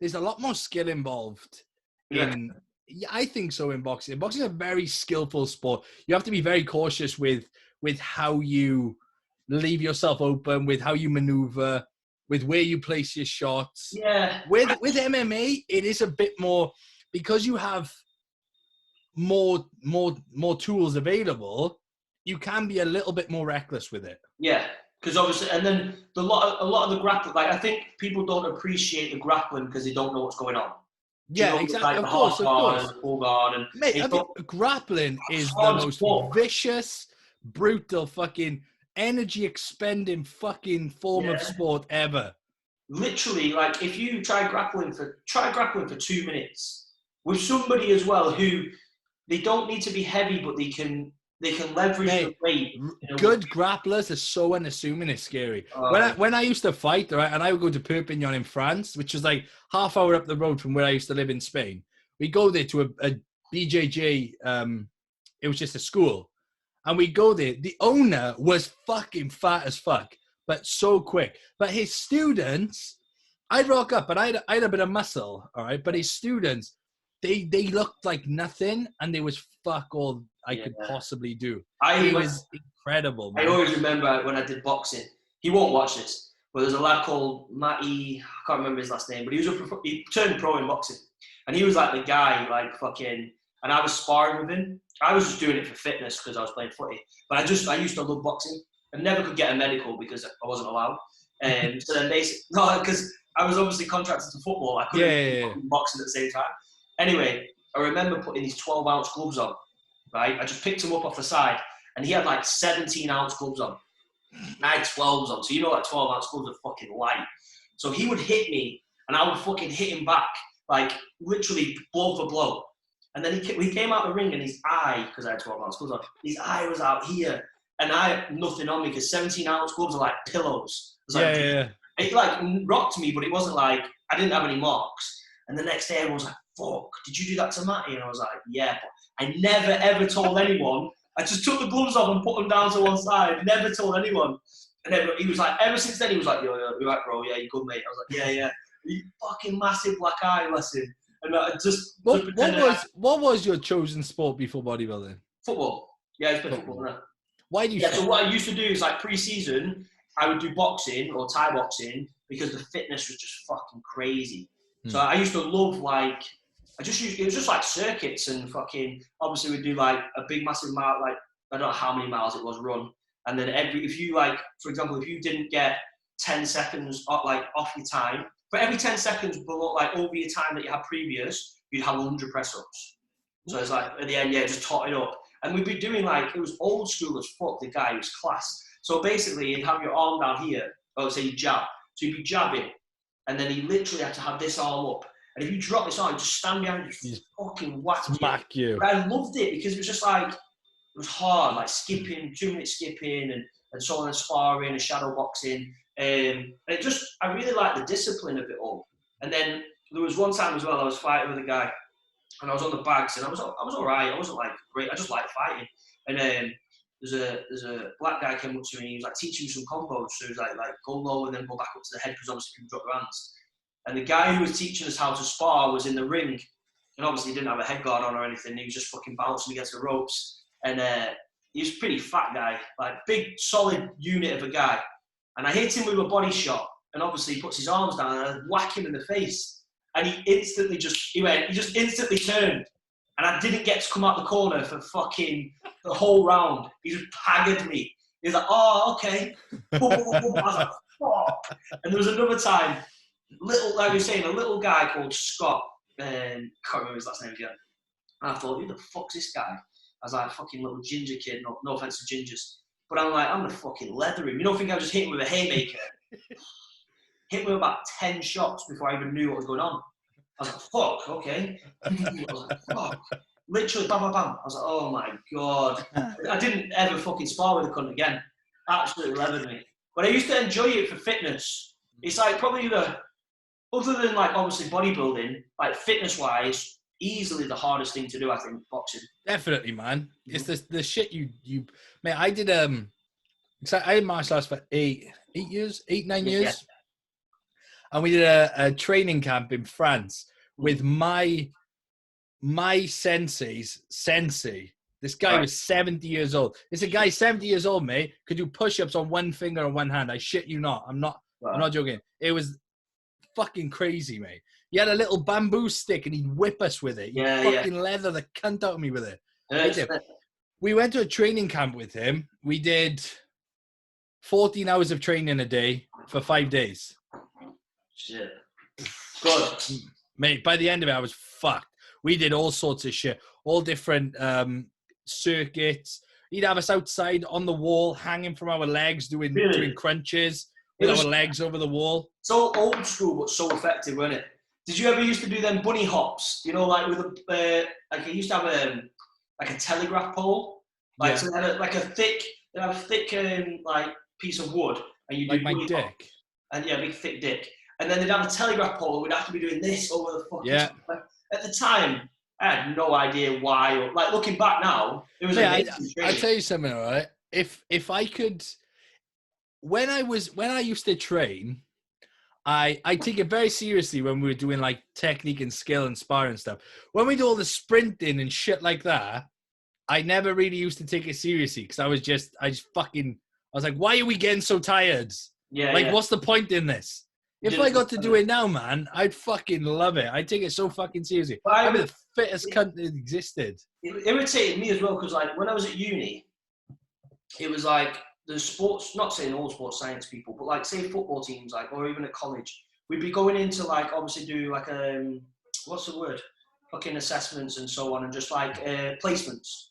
there's a lot more skill involved. I think so in boxing. Boxing is a very skillful sport. You have to be very cautious with how you leave yourself open, with how you maneuver, with where you place your shots. Yeah. With MMA, it is a bit more, because you have more tools available. You can be a little bit more reckless with it. Yeah, because obviously, and then a lot of the grappling. Like, I think people don't appreciate the grappling because they don't know what's going on. Yeah, exactly. Of course. Full guard, and mate, grappling is the most vicious, brutal, fucking energy expending fucking form of sport ever. Literally, like, if you try grappling for 2 minutes with somebody as well who they don't need to be heavy, but they can leverage the weight. Good grapplers are so unassuming, it's scary. When I used to fight, right, and I would go to Perpignan in France, which is like half hour up the road from where I used to live in Spain. We go there to a BJJ. It was just a school, and we go there. The owner was fucking fat as fuck, but so quick. But his students, I'd rock up, and I had a bit of muscle, all right. But his students, they looked like nothing, and there was fuck all I could possibly do. It was incredible, man. I always remember when I did boxing. He won't watch this, but there's a lad called Matty, I can't remember his last name, but he turned pro in boxing. And he was like the guy, like fucking, and I was sparring with him. I was just doing it for fitness because I was playing footy. But I used to love boxing. I never could get a medical because I wasn't allowed. So then because I was obviously contracted to football, I couldn't do boxing at the same time. Anyway, I remember putting these 12-ounce gloves on, right? I just picked him up off the side, and he had like 17-ounce gloves on. And I had 12s on, so you know like 12-ounce gloves are fucking light. So he would hit me, and I would fucking hit him back, like literally blow for blow. And then he came out the ring, and his eye, because I had 12-ounce gloves on, his eye was out here, and I had nothing on me because 17-ounce gloves are like pillows. It like rocked me, but it wasn't like I didn't have any marks. And the next day, everyone was like, fuck, did you do that to Matty? And I was like, yeah, but I never ever told anyone. I just took the gloves off and put them down to one side. Never told anyone. And then he was like, ever since then, he was like, yo, you're right, bro. Yeah, you good, mate. I was like, yeah. You fucking massive black eye, lesson. And just what was your chosen sport before bodybuilding? Football. Yeah, it's been football. Now. Why do you? Yeah, so what I used to do is like pre-season, I would do boxing or Thai boxing because the fitness was just fucking crazy. So I used to love like, it was just like circuits and fucking, obviously we'd do like a big massive amount, like, I don't know how many miles it was run. And then if you like, for example, if you didn't get 10 seconds off your time, for every 10 seconds below, like over your time that you had previous, you'd have 100 press ups. So it's like, at the end, just tot it up. And we'd be doing like, it was old school as fuck, the guy was class. So basically you'd have your arm down here, say you jab. So you'd be jabbing. And then you literally had to have this arm up. And if you drop this arm, you just stand behind you, just fucking whack you. But I loved it because it was just like, it was hard, like skipping, 2-minute skipping and so on, and sparring and shadow boxing. And it just, I really liked the discipline of it all. And then there was one time as well, I was fighting with a guy and I was on the bags and I was all right. I wasn't like great. I just liked fighting. And there's a black guy came up to me and he was like teaching me some combos. So he was like go low and then go back up to the head because obviously people drop their hands. And the guy who was teaching us how to spar was in the ring. And obviously he didn't have a head guard on or anything. He was just fucking bouncing against the ropes. And he was a pretty fat guy, like big, solid unit of a guy. And I hit him with a body shot. And obviously he puts his arms down and I whack him in the face. And he just instantly turned. And I didn't get to come out the corner for fucking the whole round. He just haggard me. He was like, oh, okay. I was like, fuck. And there was another time, like you were saying, a little guy called Scott. Can't remember his last name again. And I thought, who the fuck's this guy? I was like, fucking little ginger kid. No offense to gingers. But I'm like, I'm going to fucking leather him. You don't think I was just hitting with a haymaker? Hit with about 10 shots before I even knew what was going on. I was like, fuck, okay. I was like, fuck. Literally, bam, bam, bam. I was like, oh my God. I didn't ever fucking spar with a cunt again. Absolutely leathered me. But I used to enjoy it for fitness. It's like probably other than like obviously bodybuilding, like fitness-wise, easily the hardest thing to do, I think, boxing. Definitely, man. It's the shit you man, I did I did martial arts for 9 years. Yeah. And we did a training camp in France with my sensei's sensei. This guy was 70 years old. It's a guy 70 years old, mate, could do push-ups on one finger and one hand. I shit you not. I'm not joking. It was fucking crazy, mate. He had a little bamboo stick and he'd whip us with it. He'd fucking leather the cunt out of me with it. We went to a training camp with him. We did 14 hours of training a day for 5 days. Shit. Good. Mate, by the end of it, I was fucked. We did all sorts of shit. All different circuits. He'd have us outside on the wall, hanging from our legs, doing crunches with our legs over the wall. So old school, but so effective, wasn't it? Did you ever used to do them bunny hops? You know, like with like I used to have like a telegraph pole, like so they had a thick like piece of wood, and you do like my dick, hops. And big thick dick, and then they'd have a telegraph pole, and we'd have to be doing this over the fucking. Yeah. At the time, I had no idea why. Or, like looking back now, it was. I'll tell you something, all right? If I could, when I used to train. I take it very seriously when we were doing like technique and skill and sparring and stuff. When we do all the sprinting and shit like that, I never really used to take it seriously because I was like, why are we getting so tired? What's the point in this? If I got to do it now, man, I'd fucking love it. I'd take it so fucking seriously. I'm the fittest cunt that existed. It irritated me as well because like when I was at uni, it was like, the sports, not saying all sports science people, but like say football teams, like, or even at college, we'd be going into like, obviously do like, what's the word? Fucking assessments and so on, and just like placements.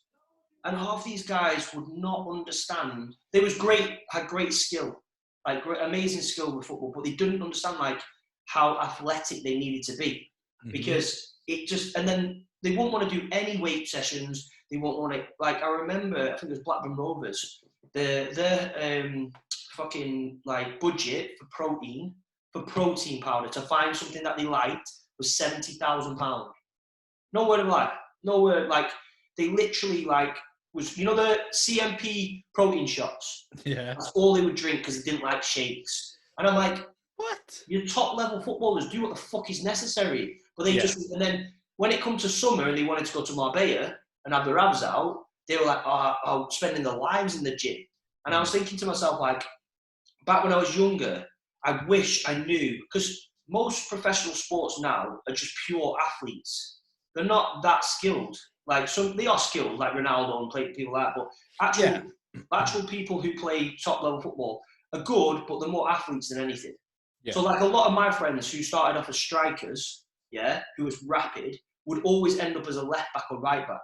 And half these guys would not understand. They was great, had great skill, like amazing skill with football, but they didn't understand like how athletic they needed to be. Because it just, and then they won't want to do any weight sessions. They won't want to, like, I remember, I think it was Blackburn Rovers, their fucking like budget for protein powder to find something that they liked was £70,000. No word of lie. No word. Like, they literally, like, was, you know, the CMP protein shots? Yeah. That's all they would drink because they didn't like shakes. And I'm like, What? your top level footballers do what the fuck is necessary. But they Yeah. just, and then when it comes to summer and they wanted to go to Marbella and have their abs out, they were like, spending their lives in the gym. And I was thinking to myself, like, back when I was younger, I wish I knew, because most professional sports now are just pure athletes. They're not that skilled. Like, some, they are skilled, like Ronaldo and people like that, but actual people who play top level football are good, but they're more athletes than anything. Yeah. So, like, a lot of my friends who started off as strikers, who was rapid, would always end up as a left back or right back,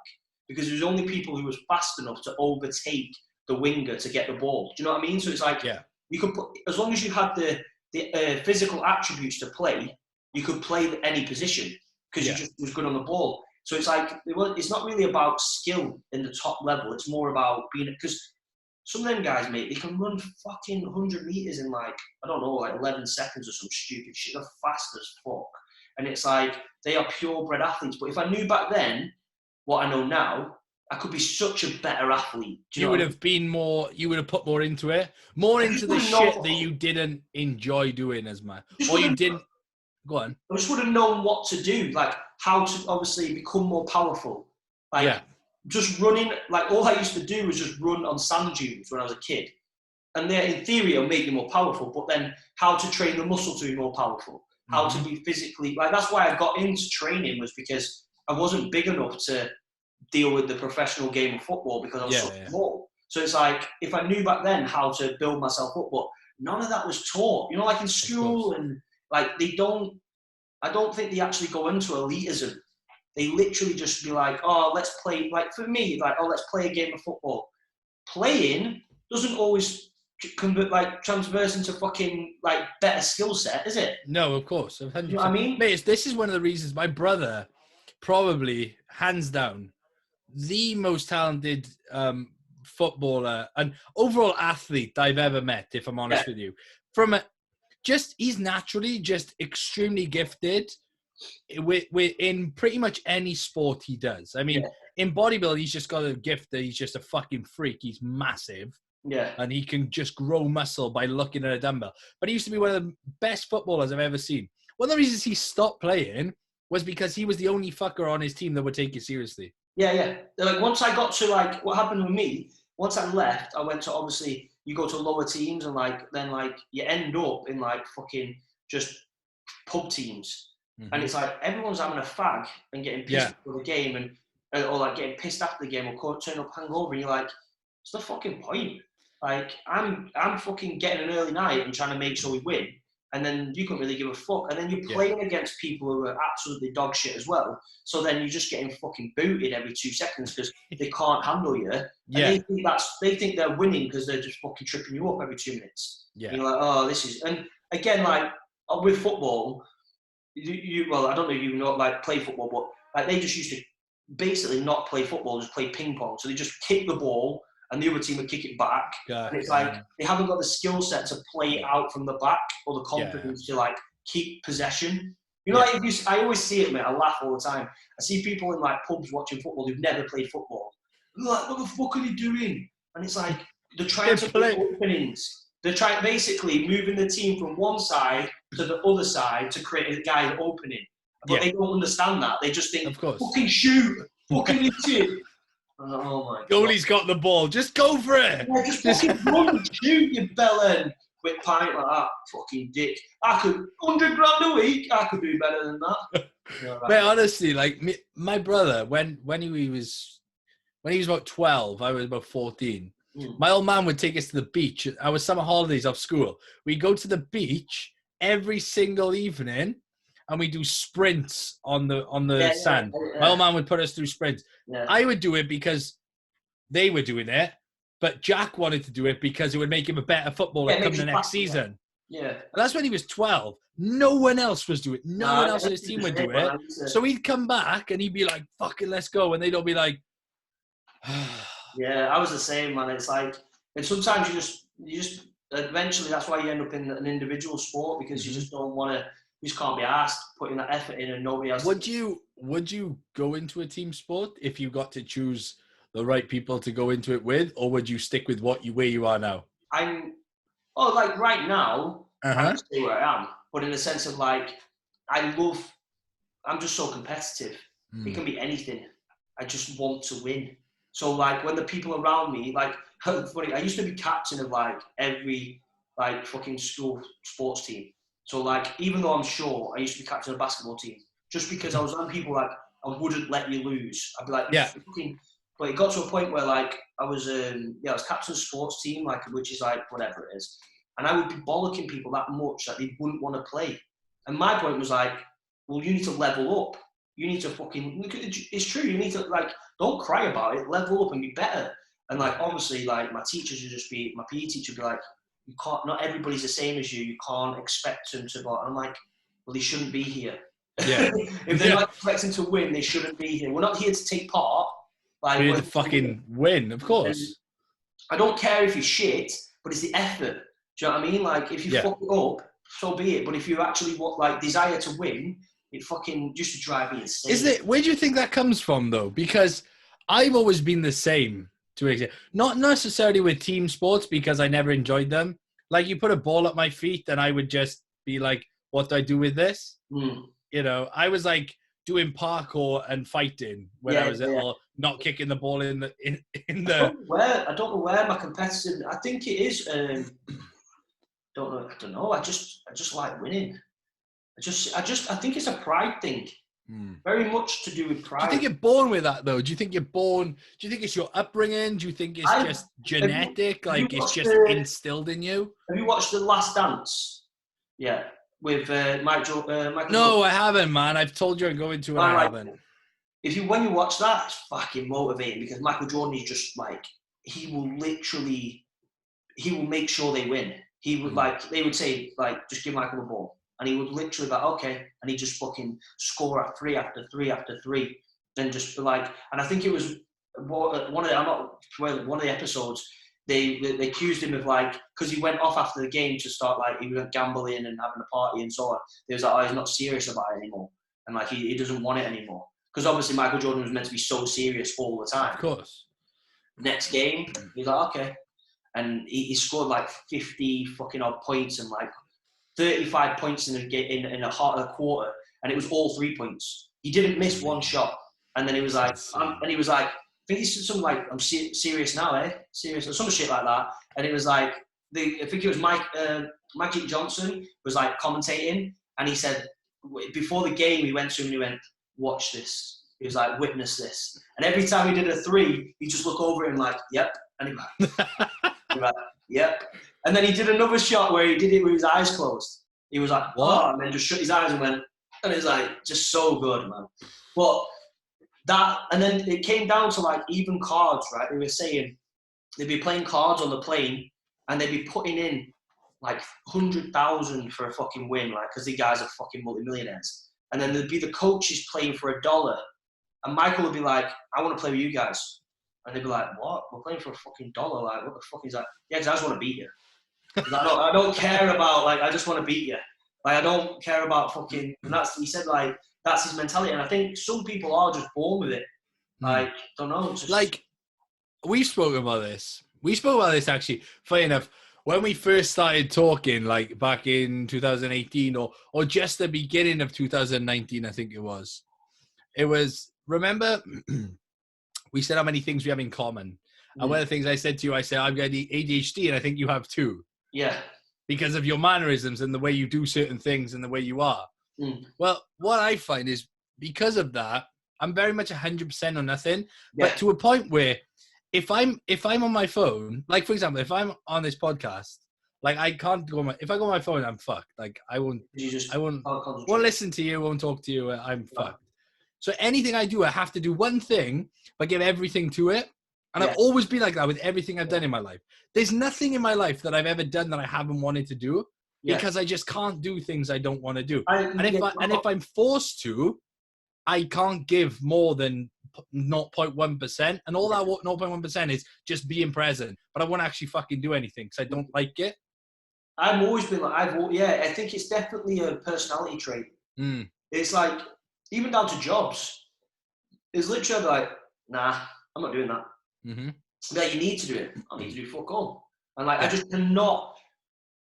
because there was only people who was fast enough to overtake the winger to get the ball. Do you know what I mean? So it's like, you could put, as long as you had the physical attributes to play, you could play any position because you just was good on the ball. So it's like, it's not really about skill in the top level. It's more about being, because some of them guys, mate, they can run fucking 100 meters in, like, I don't know, like 11 seconds or some stupid shit. They're fast as fuck. And it's like, they are purebred athletes. But if I knew back then what I know now, I could be such a better athlete. You would have been more, you would have put more into it, more into the shit that you didn't enjoy doing as much. Or you didn't, go on. I just would have known what to do, like how to obviously become more powerful. Like, just running, like all I used to do was just run on sand dunes when I was a kid. And they, in theory, will make you more powerful, but then how to train the muscle to be more powerful, how to be physically, like, that's why I got into training, was because I wasn't big enough to deal with the professional game of football because I was so small. So it's like, if I knew back then how to build myself up, but none of that was taught, you know, like in school, and like I don't think they actually go into elitism. They literally just be like, oh, let's play, like for me, like, oh, let's play a game of football. Playing doesn't always transverse into fucking like better skill set, is it? No, of course. 100%. You know what I mean? Mate, this is one of the reasons my brother, probably hands down, the most talented footballer and overall athlete I've ever met, if I'm honest with you. He's naturally just extremely gifted in pretty much any sport he does. I mean, in bodybuilding, he's just got a gift that he's just a fucking freak. He's massive. Yeah. And he can just grow muscle by looking at a dumbbell. But he used to be one of the best footballers I've ever seen. One of the reasons he stopped playing was because he was the only fucker on his team that would take it seriously. Yeah. Like, once I got to, like, what happened with me, once I left, I went to, obviously, you go to lower teams and, like, then, like, you end up in, like, fucking just pub teams. And it's like, everyone's having a fag and getting pissed for the game or, like, getting pissed after the game or turn up hungover, and you're like, what's the fucking point? Like, I'm fucking getting an early night and trying to make sure we win. And then you couldn't really give a fuck. And then you're playing against people who are absolutely dog shit as well. So then you're just getting fucking booted every 2 seconds because they can't handle you. And they think they're winning because they're just fucking tripping you up every 2 minutes. Yeah. And you're like, oh, this is... And again, like, with football, well, I don't know if you know, like, play football, but like they just used to basically not play football, just play ping pong. So they just kick the ball and the other team would kick it back. And it's like, they haven't got the skill set to play it out from the back or the confidence to, like, keep possession. You know, like, I always see it, mate. I laugh all the time. I see people in, like, pubs watching football who've never played football. They're like, what the fuck are they doing? And it's like, they're trying to play openings. They're trying, basically moving the team from one side to the other side to create a guy's opening. But they don't understand that. They just think, of course, fucking shoot, fucking shoot. Oh my God. Goalie's got the ball. Just go for it. Yeah, just fucking run and shoot, you bellend. Quick pint like that, fucking dick. I could, 100 grand a week, I could do better than that. But honestly, like, my brother, when he was about 12, I was about 14. My old man would take us to the beach. Our summer holidays off school. We go to the beach every single evening, and we do sprints on the sand. My old man would put us through sprints. I would do it because they were doing it, but Jack wanted to do it because it would make him a better footballer come the next season. Yeah. And that's when he was 12. No one else was doing it. No one else on his team would do it. So he'd come back and he'd be like, fucking let's go. And they'd all be like... Yeah, I was the same, man. It's like... And sometimes you just... Eventually, that's why you end up in an individual sport, because you just don't want to... You just can't be asked putting that effort in and nobody else... Would you would you go into a team sport if you got to choose the right people to go into it with, or would you stick with where you are now? Like right now, Uh-huh. I stay where I am, but in the sense of like, I'm just so competitive. It can be anything. I just want to win. So like when the people around me, like, funny, I used to be captain of like every like fucking school sports team. So like, even though I'm short, I used to be captain of a basketball team just because I was on people like, I wouldn't let you lose. I'd be like, Yeah. fucking. But it got to a point where like I was captain of a sports team, like which is like whatever it is, and I would be bollocking people that much that they wouldn't want to play. And my point was like, well, you need to level up. You need to fucking. It's true. You need to like, don't cry about it. Level up and be better. And like, obviously, like my teachers would just be, my PE teacher would be like, you can't. Not everybody's the same as you. You can't expect them to go. And I'm like, well, they shouldn't be here. Yeah. If they're not expecting to win, they shouldn't be here. We're not here to take part. Like, we're here to fucking win, of course. I don't care if you're shit, but it's the effort. Do you know what I mean? Like, if you fuck it up, so be it. But if you actually desire to win, it fucking just to drive me insane. Isn't it? Where do you think that comes from, though? Because I've always been the same to an extent. Not necessarily with team sports, because I never enjoyed them. Like, you put a ball at my feet, and I would just be like, "What do I do with this?" You know, I was like doing parkour and fighting when I was little, not kicking the ball in the. I don't know where my competitive. I think it is. I don't know. I just like winning. I think it's a pride thing. Very much to do with pride. Do you think you're born with that, though? Do you think you're born? Do you think it's your upbringing? Do you think it's just genetic? Like it's just instilled in you? Have you watched The Last Dance? Yeah, with Michael. No, I haven't, man. I've told you I'm going to, and I haven't. When you watch that, it's fucking motivating because Michael Jordan is just like, he will make sure they win. He would they would say like, just give Michael the ball. And he would literally like, okay. And he'd just fucking score at 3 after 3 after 3. And just like, and I think it was one of the episodes, they accused him of like, because he went off after the game to start like, he went gambling and having a party and so on. They was like, oh, he's not serious about it anymore. And like, he doesn't want it anymore. Because obviously Michael Jordan was meant to be so serious all the time. Of course. Next game, he's like, okay. And he scored like 50 fucking odd points and like 35 points in a quarter, and it was all 3 points. He didn't miss one shot, and then he was like, I think he's something like, I'm serious now, serious, or some shit like that. And it was like, I think it was Magic Johnson was like commentating, and he said before the game he went to him and he went, watch this. He was like, witness this. And every time he did a 3, he'd just look over him like, yep, and he'd be like, yep. And then he did another shot where he did it with his eyes closed. He was like, what? Oh, and then just shut his eyes and went, and it's like, just so good, man. But and then it came down to like even cards, right? They were saying they'd be playing cards on the plane and they'd be putting in like 100,000 for a fucking win, like, because the guys are fucking multimillionaires. And then there'd be the coaches playing for $1. And Michael would be like, I want to play with you guys. And they'd be like, what? We're playing for a fucking $1. Like, what the fuck is that? Yeah, because I just want to beat you. I don't care about, like, I just want to beat you. Like, I don't care about fucking, and he said, like, that's his mentality. And I think some people are just born with it. Like, don't know. Just... Like, we've spoken about this. We spoke about this, actually, funny enough, when we first started talking, like, back in 2018 or just the beginning of 2019, I think it was. Remember, we said how many things we have in common. And one of the things I said to you, I said, I've got ADHD, and I think you have too. Yeah. Because of your mannerisms and the way you do certain things and the way you are. Well, what I find is because of that, I'm very much 100% on nothing. Yeah. But to a point where if I'm on my phone, like, for example, if I'm on this podcast, like, I can't go if I go on my phone, I'm fucked. Like, I won't listen to you, won't talk to you. I'm fucked. So anything I do, I have to do one thing, but give everything to it. And I've always been like that with everything I've done in my life. There's nothing in my life that I've ever done that I haven't wanted to do because I just can't do things I don't want to do. And if I'm forced to, I can't give more than 0.1%. And all that 0.1% is just being present. But I won't actually fucking do anything because I don't like it. I've always been like, I think it's definitely a personality trait. It's like, even down to jobs, it's literally like, nah, I'm not doing that. Mm-hmm. Like, you need to do it. I need to do fuck all. And like, Yeah. I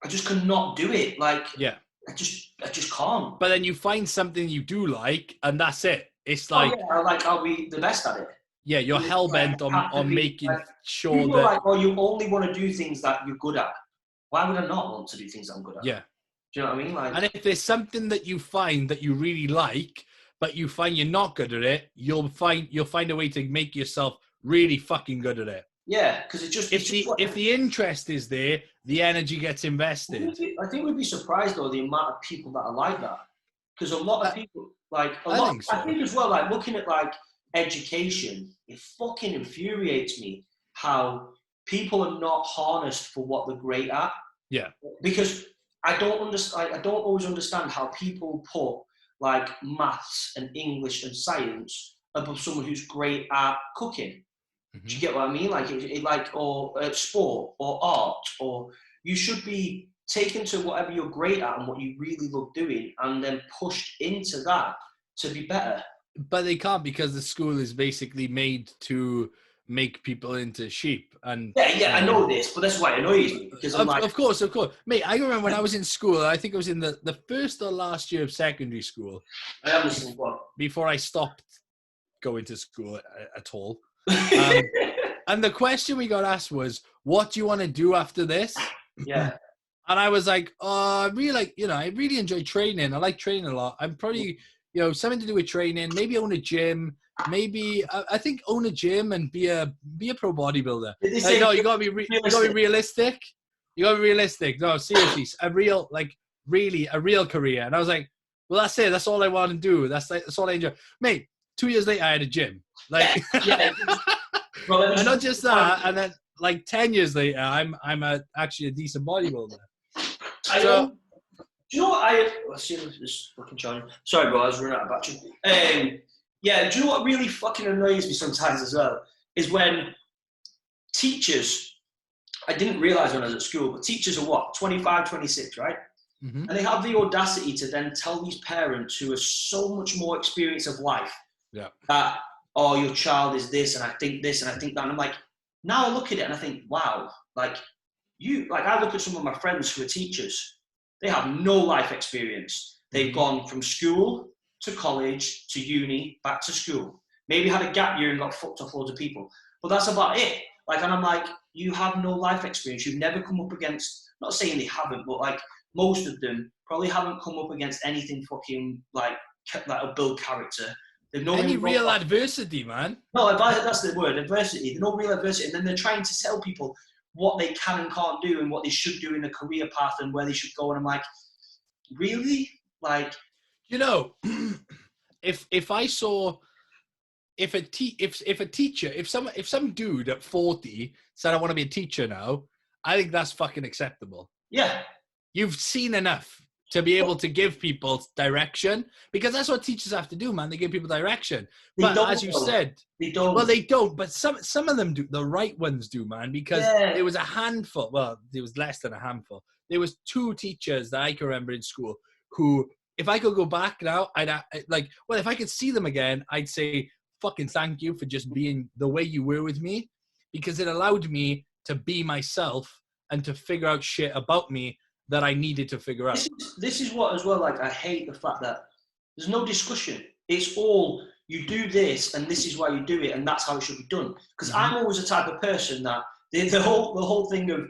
just cannot do it. Like, Yeah. I just can't. But then you find something you do like, and that's it. It's Oh, like, yeah, like, I'll be the best at it. yeah, you're It's hell like, bent I have to on be, making like, sure people are that, like, oh, you only want to do things that you're good at. Why would I not want to do things I'm good at? yeah. Do you know what I mean? Like, And if there's something that you find that you really like, but you find you're not good at it, you'll find a way to make yourself really fucking good at it. yeah, because If the interest is there, the energy gets invested. I think we'd be surprised though the amount of people that are like that. Because a lot of people, like I think so. I think as well, like looking at like education, it fucking infuriates me how people are not harnessed for what they're great at. Yeah. Because I don't understand. I don't always understand how people put like maths and English and science above someone who's great at cooking. Mm-hmm. Do you get what I mean? Like, or sport or art, or you should be taken to whatever you're great at and what you really love doing, and then pushed into that to be better. But they can't, because the school is basically made to make people into sheep. And yeah, I know this, but that's why it annoys me, because I'm of course, mate. I remember when I was in school. I think I was in the first or last year of secondary school. I have listened before I stopped going to school at all. And the question we got asked was, what do you want to do after this? Yeah. And I was like, oh, I really enjoy training. I like training a lot. I'm probably, something to do with training, maybe own a gym, maybe, I think own a gym and be a pro bodybuilder. No, you gotta be realistic. You gotta be realistic. No, seriously, a real career. And I was like, well, that's it. That's all I want to do. That's all I enjoy. Mate, 2 years later, I had a gym. Like, yeah. And not just that, and then like 10 years later, I'm actually a decent bodybuilder. Do you know what let's see this fucking Johnny. Sorry, bro, I was running out of battery. Yeah, do you know what really fucking annoys me sometimes as well? Is when teachers, I didn't realise when I was at school, but teachers are what, 25, 26, right? Mm-hmm. And they have the audacity to then tell these parents who are so much more experience of life that, oh, your child is this, and I think this, and I think that. And I'm like, now I look at it and I think, wow, I look at some of my friends who are teachers. They have no life experience. They've gone from school to college to uni, back to school. Maybe had a gap year and got fucked off loads of people. But that's about it. And I'm like, you have no life experience. You've never come up against, not saying they haven't, but most of them probably haven't come up against anything fucking that'll build character. Any real adversity, man. No, that's the word, adversity. There's no real adversity. And then they're trying to tell people what they can and can't do and what they should do in a career path and where they should go. And I'm like, really? If some dude at 40 said, I want to be a teacher now, I think that's fucking acceptable. Yeah. You've seen enough to be able to give people direction, because that's what teachers have to do, man. They give people direction. But as you said, they don't. Well, they don't, but some of them do. The right ones do, man, because there was a handful. Well, there was less than a handful. There was 2 teachers that I can remember in school who, if I could go back now, if I could see them again, I'd say, fucking thank you for just being the way you were with me, because it allowed me to be myself and to figure out shit about me that I needed to figure out. This is what as well, I hate the fact that there's no discussion. It's all, you do this and this is why you do it and that's how it should be done. Because I'm always the type of person that the whole thing of,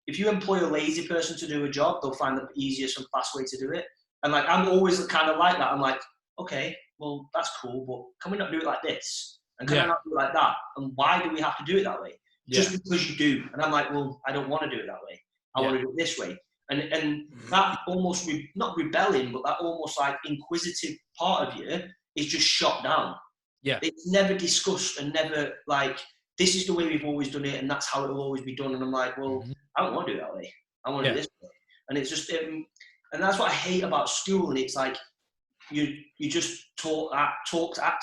if you employ a lazy person to do a job, they'll find the easiest and fast way to do it. And I'm always kind of like that. I'm like, okay, well, that's cool, but can we not do it like this? And can I not do it like that? And why do we have to do it that way? Just because you do. And I'm like, well, I don't want to do it that way. I want to do it this way. And that almost, not rebelling, but that almost inquisitive part of you is just shot down. Yeah. It's never discussed and never this is the way we've always done it and that's how it will always be done. And I'm like, well, I don't want to do it that way. I want to do it this way. And it's just, and that's what I hate about school. And it's you just talked at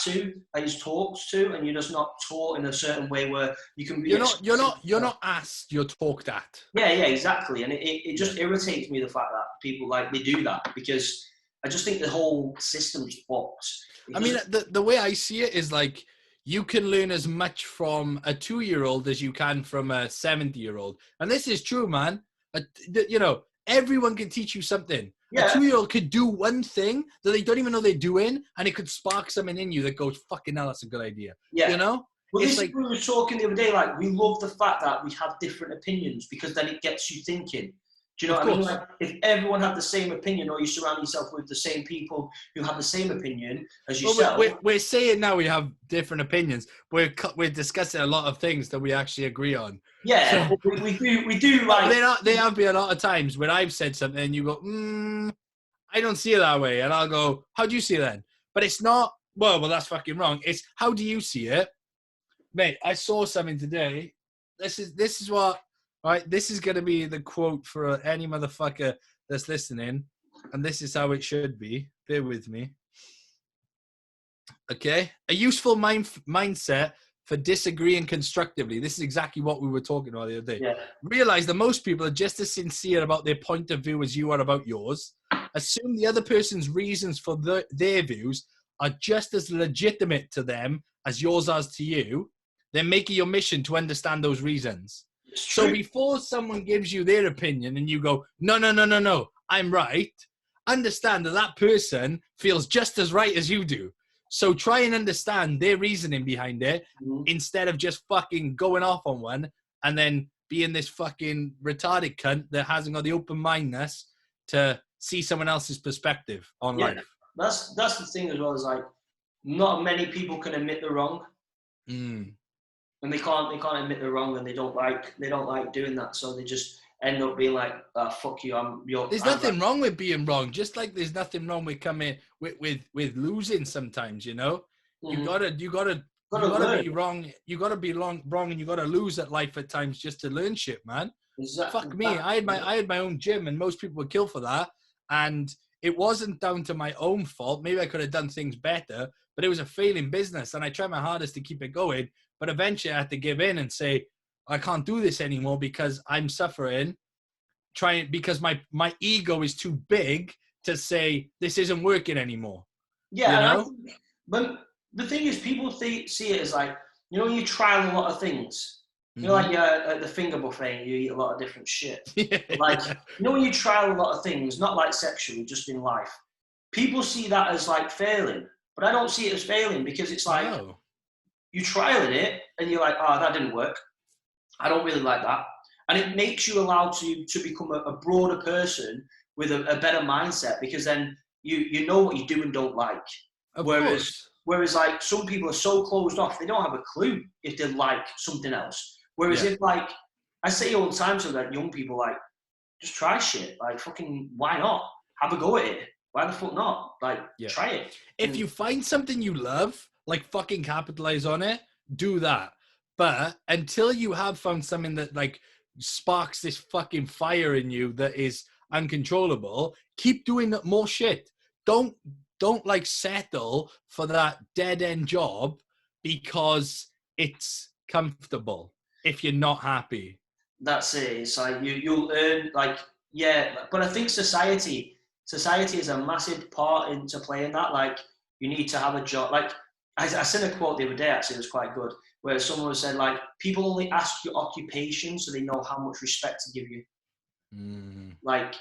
to, you're talked to, and you're just not taught in a certain way where you can be. You're not asked. You're talked at. Yeah, exactly. And it just irritates me, the fact that people they do that, because I just think the whole system's fucked. I mean, the way I see it is like, you can learn as much from a 2-year-old as you can from a 70-year-old. And this is true, man. You know, everyone can teach you something. Yeah. A 2-year-old could do one thing that they don't even know they're doing, and it could spark something in you that goes, fucking hell, that's a good idea. Yeah. You know? Well, It's this like, is what we were talking the other day. Like, we love the fact that we have different opinions because then it gets you thinking. Do you know Of what I mean? course. Like, if everyone had the same opinion, or you surround yourself with the same people who have the same opinion as yourself. Well, we're saying now we have different opinions. We're discussing a lot of things that we actually agree on. Yeah, So, we do like. There have been a lot of times when I've said something and you go, I don't see it that way. And I'll go, how do you see it then? But it's not, well, that's fucking wrong. It's, how do you see it? Mate, I saw something today. This is what, right? This is going to be the quote for any motherfucker that's listening. And this is how it should be. Bear with me. Okay? A useful mindset for disagreeing constructively. This is exactly what we were talking about the other day. Yeah. Realize that most people are just as sincere about their point of view as you are about yours. Assume the other person's reasons for their views are just as legitimate to them as yours are to you. Then make it your mission to understand those reasons. So before someone gives you their opinion and you go, no, I'm right, understand that that person feels just as right as you do. So try and understand their reasoning behind it instead of just fucking going off on one and then being this fucking retarded cunt that hasn't got the open-mindedness to see someone else's perspective on life. That's the thing as well, is like, not many people can admit they're wrong. And they can't admit they're wrong, and they don't like doing that, so they just end up being like, fuck you, There's nothing wrong with being wrong, just like there's nothing wrong with coming with losing sometimes, you know? You gotta be wrong. You gotta be wrong, and you gotta lose at life at times just to learn shit, man. Exactly. Fuck me. I had my own gym, and most people would kill for that. And it wasn't down to my own fault. Maybe I could have done things better, but it was a failing business, and I tried my hardest to keep it going. But eventually, I had to give in and say, I can't do this anymore because I'm suffering. Because my ego is too big to say this isn't working anymore. Yeah, you know? But the thing is, people see it as like, you know, you trial a lot of things. You know, like at the finger buffet, you eat a lot of different shit. Like, you know, when you trial a lot of things, not like sexually, just in life, people see that as like failing. But I don't see it as failing, because it's like, you trialing it and you're like, oh, that didn't work. I don't really like that. And it makes you allowed to become a broader person with a better mindset, because then you know what you do and don't like. Whereas like, some people are so closed off, they don't have a clue if they like something else. Whereas if, like, I say all the time to like young people, like, just try shit. Like, fucking, why not? Have a go at it. Why the fuck not? Like, try it. If you find something you love, like, fucking capitalize on it, do that. But until you have found something that, like, sparks this fucking fire in you that is uncontrollable, keep doing more shit. Don't like settle for that dead end job because it's comfortable if you're not happy. That's it. It's like you'll earn, like, but I think society is a massive part into playing that. Like, you need to have a job. Like, I seen a quote the other day, actually, it was quite good, where someone said, like, people only ask your occupation so they know how much respect to give you. Like,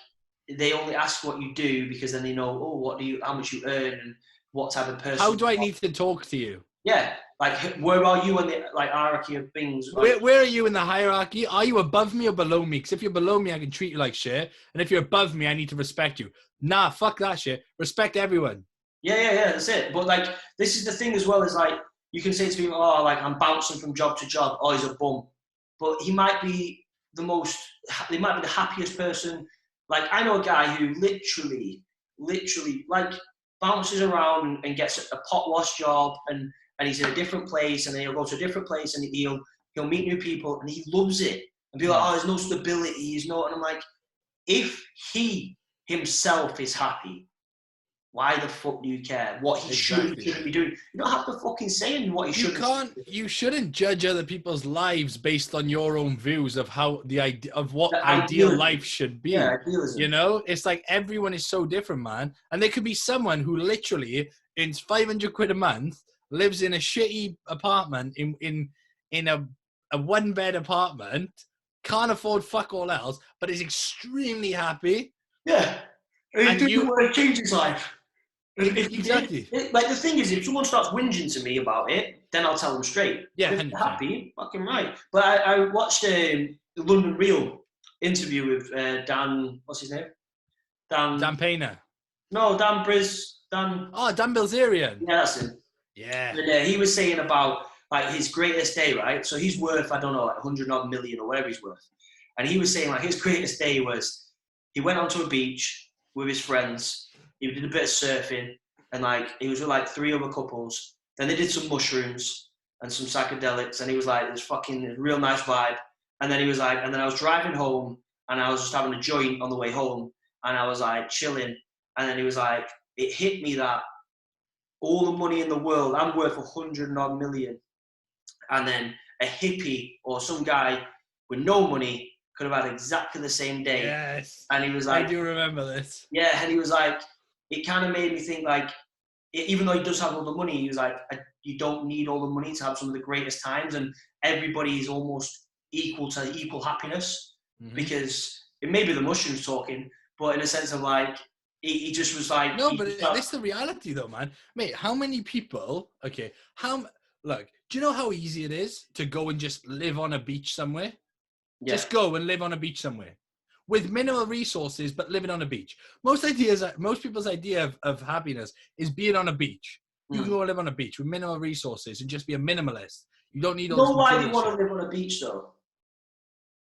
they only ask what you do because then they know, how much you earn and what type of person. How do I need to talk to you? Yeah, like, where are you in the, like, hierarchy of things? Like, where are you in the hierarchy? Are you above me or below me? Because if you're below me, I can treat you like shit, and if you're above me, I need to respect you. Nah, fuck that shit. Respect everyone. Yeah, that's it. But, like, this is the thing as well, is like, you can say to people, oh, like, I'm bouncing from job to job, oh, he's a bum. But he might be the happiest person. Like, I know a guy who literally, like, bounces around and gets a pot wash job, and he's in a different place, and then he'll go to a different place, and he'll meet new people, and he loves it. And be like, oh, there's no stability, and I'm like, if he himself is happy, Why the fuck do you care what he Exactly. shouldn't be doing? You don't have to fucking say what he shouldn't. You shouldn't judge other people's lives based on your own views of how the idea of what The ideal idealism. life should be. Yeah, idealism. You know, it's like everyone is so different, man. And there could be someone who literally earns 500 quid a month, lives in a shitty apartment in a one bed apartment, can't afford fuck all else, but is extremely happy. Yeah, and he doesn't want to change his life. Exactly. Like the thing is, if someone starts whinging to me about it, then I'll tell them straight. Yeah, if 100%. they're happy, fucking right. But I watched the London Real interview with Dan. What's his name? Dan Payner. No, Dan Briz. Dan. Oh, Dan Bilzerian. Yeah, that's him. Yeah. And he was saying about like his greatest day, right? So he's worth, I don't know, like 100 odd million or whatever he's worth. And he was saying like his greatest day was he went onto a beach with his friends. He did a bit of surfing, and like he was with like 3 other couples. Then they did some mushrooms and some psychedelics, and he was like, "It was fucking a real nice vibe." And then he was like, and then I was driving home, and I was just having a joint on the way home, and I was like chilling. And then he was like, it hit me that all the money in the world, I'm worth 100 odd million, and then a hippie or some guy with no money could have had exactly the same day. Yes. And he was like, I do remember this. Yeah, and he was like, it kind of made me think like, even though he does have all the money, he was like, you don't need all the money to have some of the greatest times, and everybody is almost equal happiness, because it may be the mushrooms talking, but in a sense of like, he just was like... No, but it's the reality though, man. Mate, how many people, look, do you know how easy it is to go and just live on a beach somewhere? Yeah. Just go and live on a beach somewhere with minimal resources, but living on a beach. Most people's idea of happiness is being on a beach. You can go and live on a beach with minimal resources and just be a minimalist. You don't need all this. Why do you want to live on a beach though?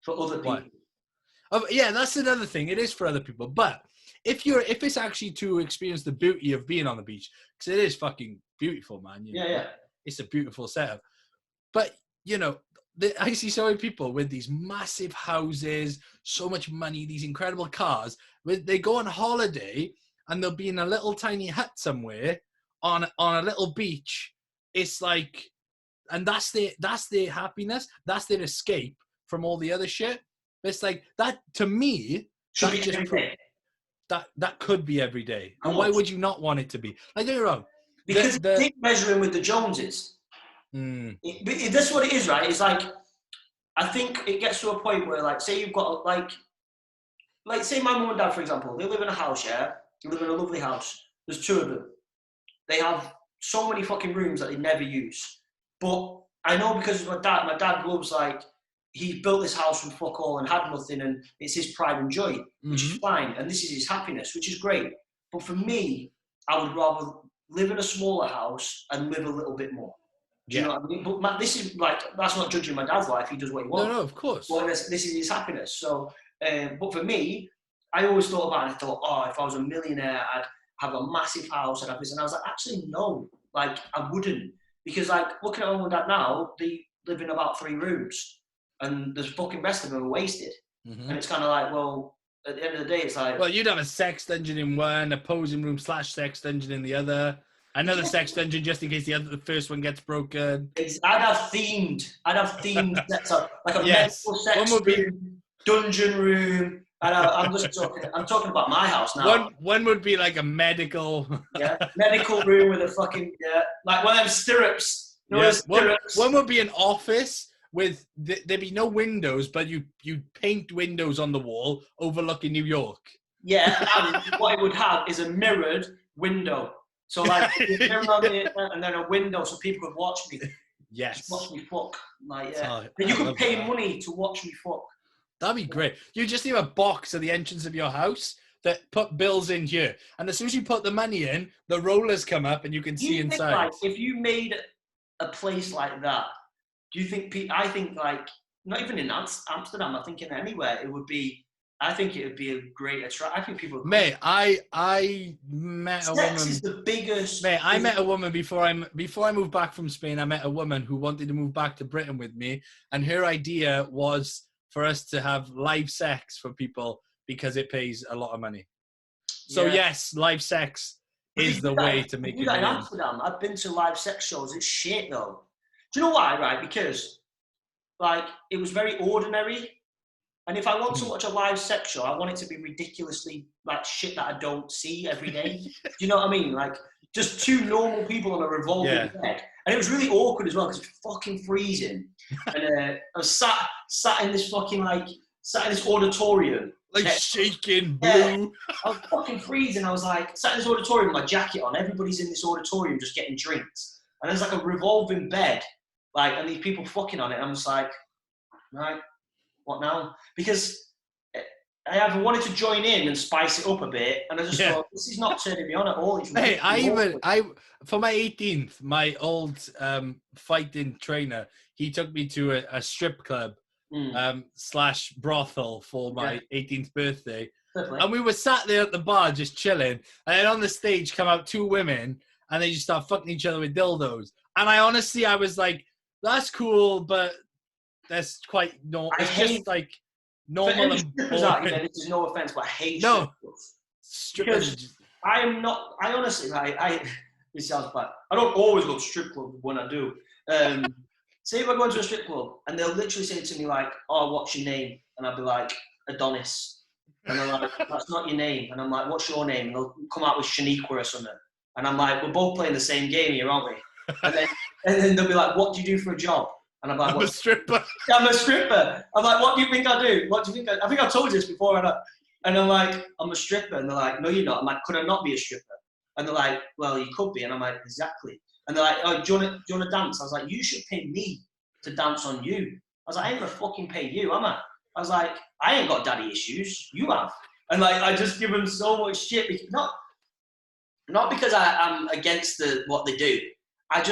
For other people. Yeah, that's another thing. It is for other people. But if it's actually to experience the beauty of being on the beach, because it is fucking beautiful, man. You know? It's a beautiful setup. But, you know, I see so many people with these massive houses, so much money, these incredible cars. They go on holiday and they'll be in a little tiny hut somewhere on a little beach. It's like, and that's their happiness. That's their escape from all the other shit. It's like that to me. Should be every day. That could be every day. And why would you not want it to be? Like, don't get me wrong. Because it's measuring with the Joneses. That's what it is, right? It's like, I think it gets to a point where, like, say you've got, like say my mum and dad, for example, they live in a house, yeah? They live in a lovely house. There's 2 of them. They have so many fucking rooms that they never use. But I know because my dad loves, like, he built this house from fuck all and had nothing, and it's his pride and joy, which is fine. And this is his happiness, which is great. But for me, I would rather live in a smaller house and live a little bit more. Do you know what I mean? But this is like, that's not judging my dad's life. He does what he wants. No, of course. But this is his happiness. So, but for me, I always thought about it. I thought, oh, if I was a millionaire, I'd have a massive house. I'd have this. And I was like, actually, no. Like, I wouldn't. Because, like, looking at my mum and dad now, they live in about 3 rooms. And the fucking rest of them are wasted. And it's kind of like, well, at the end of the day, it's like... Well, you'd have a sex dungeon in one, a posing room / sex dungeon in the other, another sex dungeon just in case the first one gets broken. I'd have themed sex up, like a medical sex room, dungeon room. I'm talking about my house now. One would be like a medical... medical room with a fucking... like one of them stirrups. One would be an office with there'd be no windows, but you paint windows on the wall overlooking New York. Yeah, and what it would have is a mirrored window. So like a mirror on it, and then a window so people could watch me. Yes. Just watch me fuck. Like and you could pay money to watch me fuck. That'd be great. You just leave a box at the entrance of your house that put bills in here, and as soon as you put the money in, the rollers come up and you can see inside. Like, if you made a place like that, do you think? I think like not even in Amsterdam. I think in anywhere it would be. I think it would be a great attraction. I think people. Mate, I met a woman. Sex is the biggest. Mate, I met a woman before I moved back from Spain. I met a woman who wanted to move back to Britain with me, and her idea was for us to have live sex for people because it pays a lot of money. So yes, live sex is the way to make you a in million. Amsterdam. I've been to live sex shows. It's shit though. Do you know why? Right, because like it was very ordinary. And if I want to watch a live sex show, I want it to be ridiculously like shit that I don't see every day. Do you know what I mean? Like just two normal people on a revolving bed, and it was really awkward as well because it's fucking freezing. And I was sat in this fucking sat in this auditorium, like shaking blue. Yeah, I was fucking freezing. I was like sat in this auditorium with my jacket on. Everybody's in this auditorium just getting drinks, and there's like a revolving bed, like, and these people fucking on it. And I'm just like, right. What now? Because I either wanted to join in and spice it up a bit, and I just thought this is not turning me on at all. It's hey, I for my 18th, my old fighting trainer, he took me to a strip club slash brothel for my 18th birthday, and we were sat there at the bar just chilling, and then on the stage come out two women, and they just start fucking each other with dildos, and I was like, that's cool, but that's quite normal. It's just like normal and boring. This is no offense, but I hate strippers. Because I am not. I honestly, this sounds bad. I don't always go to strip club when I do. Say if I go into a strip club and they'll literally say to me like, "Oh, what's your name?" and I'll be like, "Adonis," and they're like, "That's not your name," and I'm like, "What's your name?" and they'll come out with Shaniqua or something, and I'm like, "We're both playing the same game here, aren't we?" And then they'll be like, "What do you do for a job?" And I'm like, I'm a stripper. I'm a stripper. I'm like, what do you think I do? What do you think I think I've told you this before. And I'm like, I'm a stripper. And they're like, no, you're not. I'm like, could I not be a stripper? And they're like, well, you could be. And I'm like, exactly. And they're like, oh, do you want to dance? I was like, you should pay me to dance on you. I was like, I ain't gonna fucking pay you, am I? I was like, I ain't got daddy issues. You have. And like, I just give them so much shit. Not because I'm against what they do.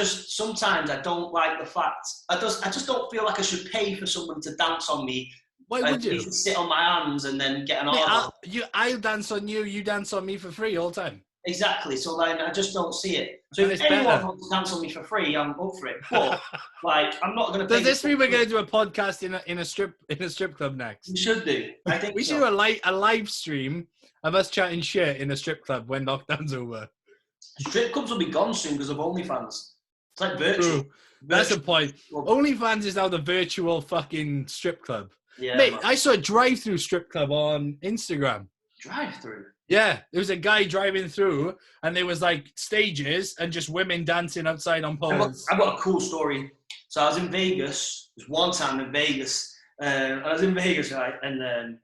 Sometimes I don't like the fact, I just don't feel like I should pay for someone to dance on me. Why would you? Sit on my hands and then get an arm. I'll dance on you, you dance on me for free all the time. Exactly, so then I just don't see it. So if anyone wants to dance on me for free, I'm up for it. But, like, I'm not going to pay. Does this mean we're going to do a podcast in a strip club next? We should do. I think we should do a live stream of us chatting shit in a strip club when lockdown's over. Strip clubs will be gone soon because of OnlyFans. It's like virtual. That's the point. OnlyFans is now the virtual fucking strip club. Yeah, mate, I saw a drive-through strip club on Instagram. Drive-through? Yeah, there was a guy driving through, and there was like stages and just women dancing outside on poles. I've got a cool story. So I was in Vegas. It was one time in Vegas. I was in Vegas, right? And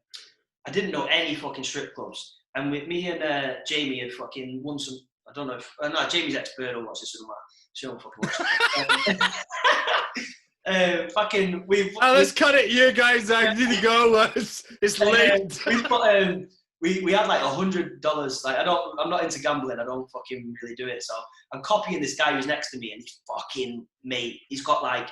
I didn't know any fucking strip clubs. And with me and Jamie had fucking won some. I don't know if no, Jamie's expert or what's this or that. She don't fucking watch. Fucking let's cut it here, guys. I need to go. It's late. We had like $100. Like I'm not into gambling. I don't fucking really do it. So I'm copying this guy who's next to me, and he's fucking mate. He's got like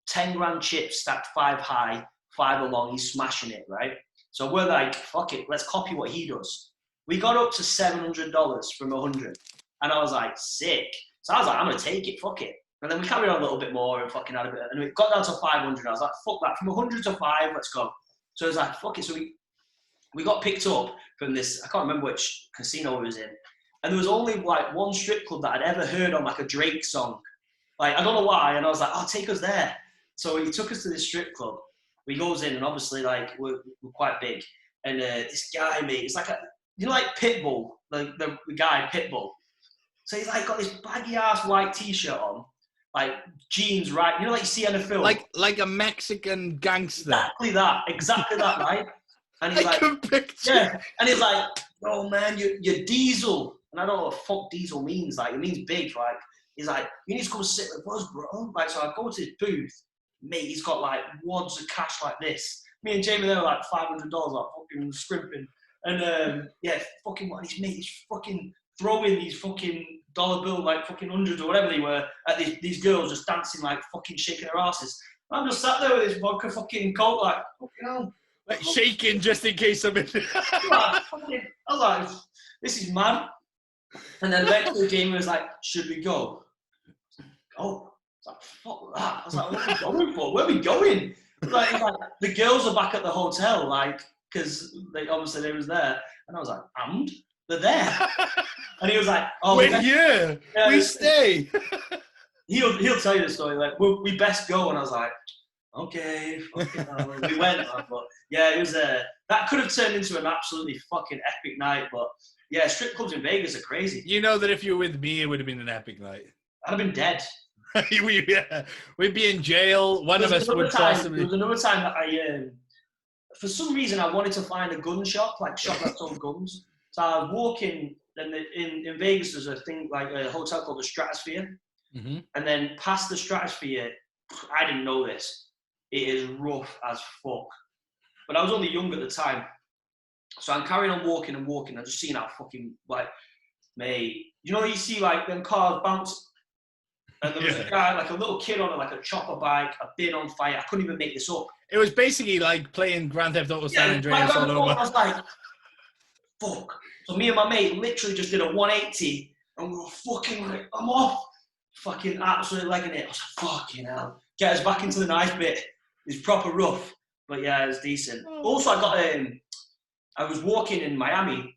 10 grand chips stacked 5 high, 5 along. He's smashing it, right? So we're like, fuck it, let's copy what he does. We got up to $700 from 100, and I was like, sick. So I was like, I'm gonna take it, fuck it. And then we carried on a little bit more and fucking had a bit, and it got down to 500. I was like, fuck that, from 100 to 5, let's go. So I was like, fuck it. So we got picked up from this, I can't remember which casino we was in, and there was only like one strip club that I'd ever heard on like a Drake song. Like, I don't know why, and I was like, oh, take us there. So he took us to this strip club. We goes in, and obviously, like, we're quite big. And this guy, mate, it's like like Pitbull, like the guy Pitbull. So he's like got this baggy ass white t-shirt on, like jeans, right? You know, like you see in a film. Like a Mexican gangster. Exactly that, right? And he's like, yeah. And he's like, oh man, you're Diesel. And I don't know what fuck Diesel means. Like, it means big, right? He's like, you need to come sit with us, bro. Like, so I go to his booth, mate, he's got like wads of cash like this. Me and Jamie, they were like $500, like fucking scrimping. And yeah, fucking what his mate is fucking throwing these fucking dollar bill, like fucking hundreds or whatever they were, at these girls just dancing, like fucking shaking their asses. I'm just sat there with this vodka fucking coat, like, fucking hell. Like shaking just in case I'm in. I was like, this is mad. And then eventually Jamie was like, should we go? Oh, I was like, fuck that. I was like, what are we going for? Where are we going? Like, the girls are back at the hotel, like, because obviously they was there. And I was like, and? they're there. And he was like, oh, we're here. We stay. He'll tell you the story. Like, we best go. And I was like, okay. We went. But yeah, it was that could have turned into an absolutely fucking epic night. But yeah, strip clubs in Vegas are crazy. You know that if you were with me, it would have been an epic night. I'd have been dead. We'd be in jail. One of us would possibly. There was another time that I, for some reason, I wanted to find a gun shop, like shop that sold guns. So I was walking, and in Vegas, there's a thing like a hotel called the Stratosphere. Mm-hmm. And then past the Stratosphere, I didn't know this. It is rough as fuck. But I was only young at the time. So I'm carrying on walking and walking. I just seen how fucking, like, mate, you know, you see like them cars bounce. And there was a guy, like a little kid on like a chopper bike, a bin on fire. I couldn't even make this up. It was basically like playing Grand Theft Auto San Andreas all over. I was like, fuck. So me and my mate literally just did a 180 and we were fucking like, I'm off. Fucking absolutely legging it. I was like, fucking hell. Get us back into the nice bit. It's proper rough. But yeah, it was decent. Also, I was walking in Miami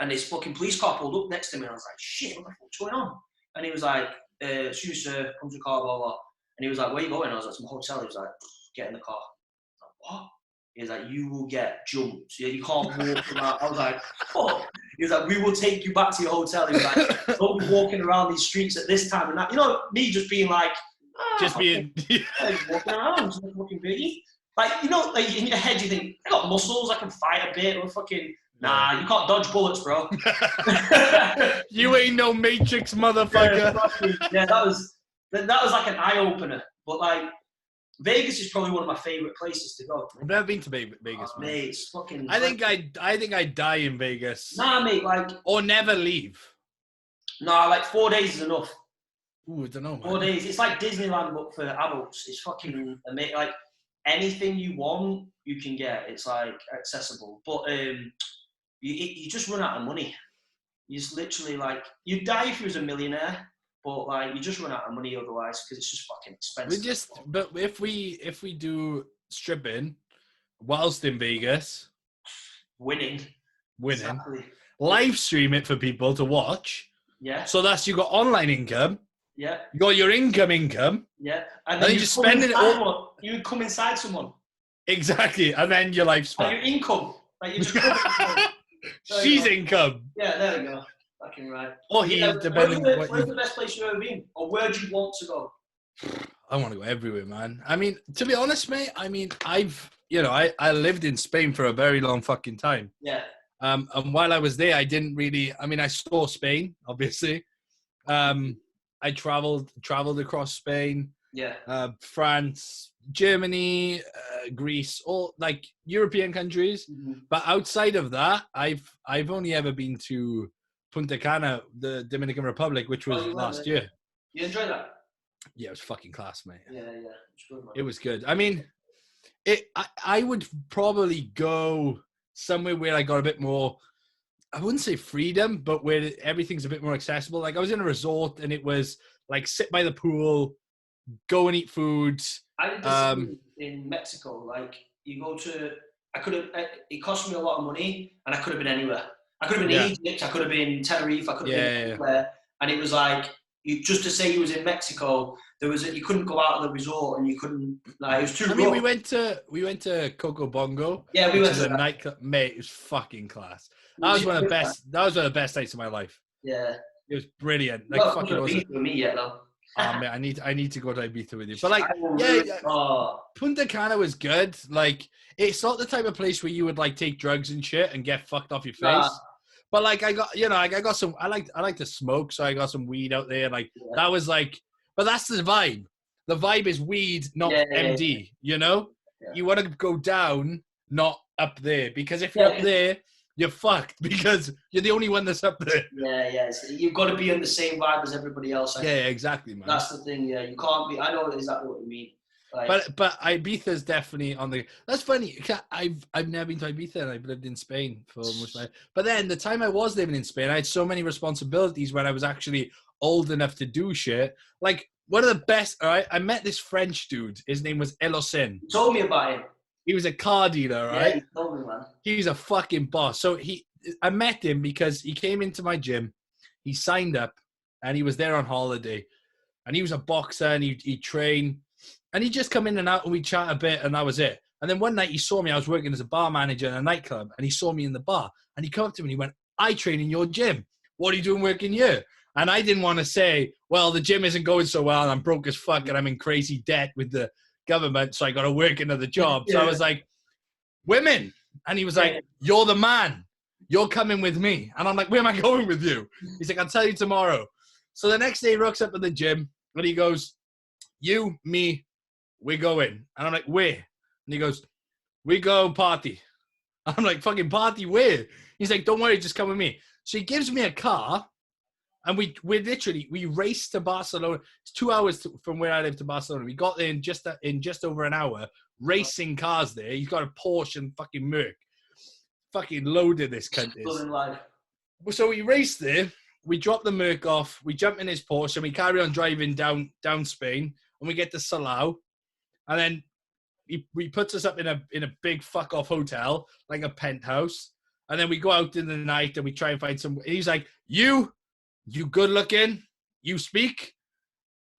and this fucking police car pulled up next to me and I was like, shit, what the fuck's going on? And he was like, excuse me, sir, come to the car, blah, blah. And he was like, where are you going? I was like, to my hotel. He was like, get in the car. I was like, what? He was like, you will get jumped. So you can't walk around. I was like, fuck. He was like, we will take you back to your hotel. He was like, don't be walking around these streets at this time and that. You know, me just being like, being walking around, fucking biggie. Like, you know, like in your head you think, I got muscles, I can fight a bit, or fucking, nah, you can't dodge bullets, bro. You ain't no Matrix, motherfucker. Yeah, that was like an eye opener. But like, Vegas is probably one of my favorite places to go. I've never been to Vegas, man. Mate, it's fucking. I think I'd die in Vegas. Nah, mate, like. Or never leave. Nah, like 4 days is enough. Ooh, I don't know, man. 4 days. It's like Disneyland, but for adults. It's fucking amazing. Like anything you want, you can get. It's like accessible, but you just run out of money. You just literally like you'd die if you was a millionaire. But like you just run out of money otherwise because it's just fucking expensive. But if we do stripping whilst in Vegas, winning, exactly. Live stream it for people to watch. Yeah. So that's you got online income. Yeah. You got your income. Yeah. And then you just spend it all. You come inside someone. Exactly, and then your lifespan. Your income. Like you just. She's income. Yeah, there we go. Fucking right. Or he, depending on where's the best place you've ever been? Or where do you want to go? I want to go everywhere, man. I mean, to be honest, mate, I mean, I lived in Spain for a very long fucking time. Yeah. And while I was there, I didn't really, I mean, I saw Spain, obviously. I traveled across Spain. Yeah. France, Germany, Greece, all like European countries. Mm-hmm. But outside of that, I've only ever been to Punta Cana, the Dominican Republic, which was last year. You enjoyed that? Yeah, it was fucking class, mate. Yeah. It's good, man. It was good. I mean, I would probably go somewhere where I got a bit more, I wouldn't say freedom, but where everything's a bit more accessible. Like I was in a resort and it was like sit by the pool, go and eat food. I did this in Mexico. Like you go to, it cost me a lot of money and I could have been anywhere. I could have been Egypt, I could have been Tenerife, I could have been anywhere. And it was like, just to say you was in Mexico, you couldn't go out of the resort and you couldn't, like, it was too rough. I mean, we went to Coco Bongo. Yeah, we went to a nightclub. Mate, it was fucking class. That was one of the best nights of my life. Yeah. It was brilliant. Like, fucking Ibiza with me yet, though. Oh, man, I need to go to Ibiza with you. But like, Punta Cana was good. Like, it's not the type of place where you would like take drugs and shit and get fucked off your face. But like I got some. I like to smoke, so I got some weed out there. Like that was like, but that's the vibe. The vibe is weed, not MD. You know, you want to go down, not up there, because if you're up there, you're fucked because you're the only one that's up there. Yeah. You've got to be in the same vibe as everybody else. Yeah, exactly, man. That's the thing. Yeah, you can't be. I know exactly what you mean. Like, but Ibiza's definitely on the. That's funny. I've never been to Ibiza and I've lived in Spain for most of my life. But then the time I was living in Spain, I had so many responsibilities when I was actually old enough to do shit. Like one of the best. All right, I met this French dude. His name was Elosin. You told me about him. He was a car dealer, right? Yeah, you told me, man. He's a fucking boss. So I met him because he came into my gym. He signed up, and he was there on holiday. And he was a boxer, and he trained. And he just come in and out, and we chat a bit, and that was it. And then one night he saw me. I was working as a bar manager in a nightclub, and he saw me in the bar. And he came up to me and he went, "I train in your gym. What are you doing working here?" And I didn't want to say, "Well, the gym isn't going so well, and I'm broke as fuck, and I'm in crazy debt with the government, so I got to work another job." So I was like, "Women." And he was like, "You're the man. You're coming with me." And I'm like, "Where am I going with you?" He's like, "I'll tell you tomorrow." So the next day he rocks up at the gym, and he goes, "You, me, we're going." And I'm like, "Where?" And he goes, "We go party." I'm like, "Fucking party where?" He's like, "Don't worry, just come with me." So he gives me a car, and we raced to Barcelona. It's 2 hours from where I live to Barcelona. We got there in just over an hour, racing cars there. He's got a Porsche and fucking Merc. Fucking loaded this cunt is. So we raced there. We drop the Merc off. We jump in his Porsche, and we carry on driving down Spain, and we get to Salau, and then he puts us up in a big fuck off hotel, like a penthouse. And then we go out in the night and we try and find some. And he's like, You good looking, you speak,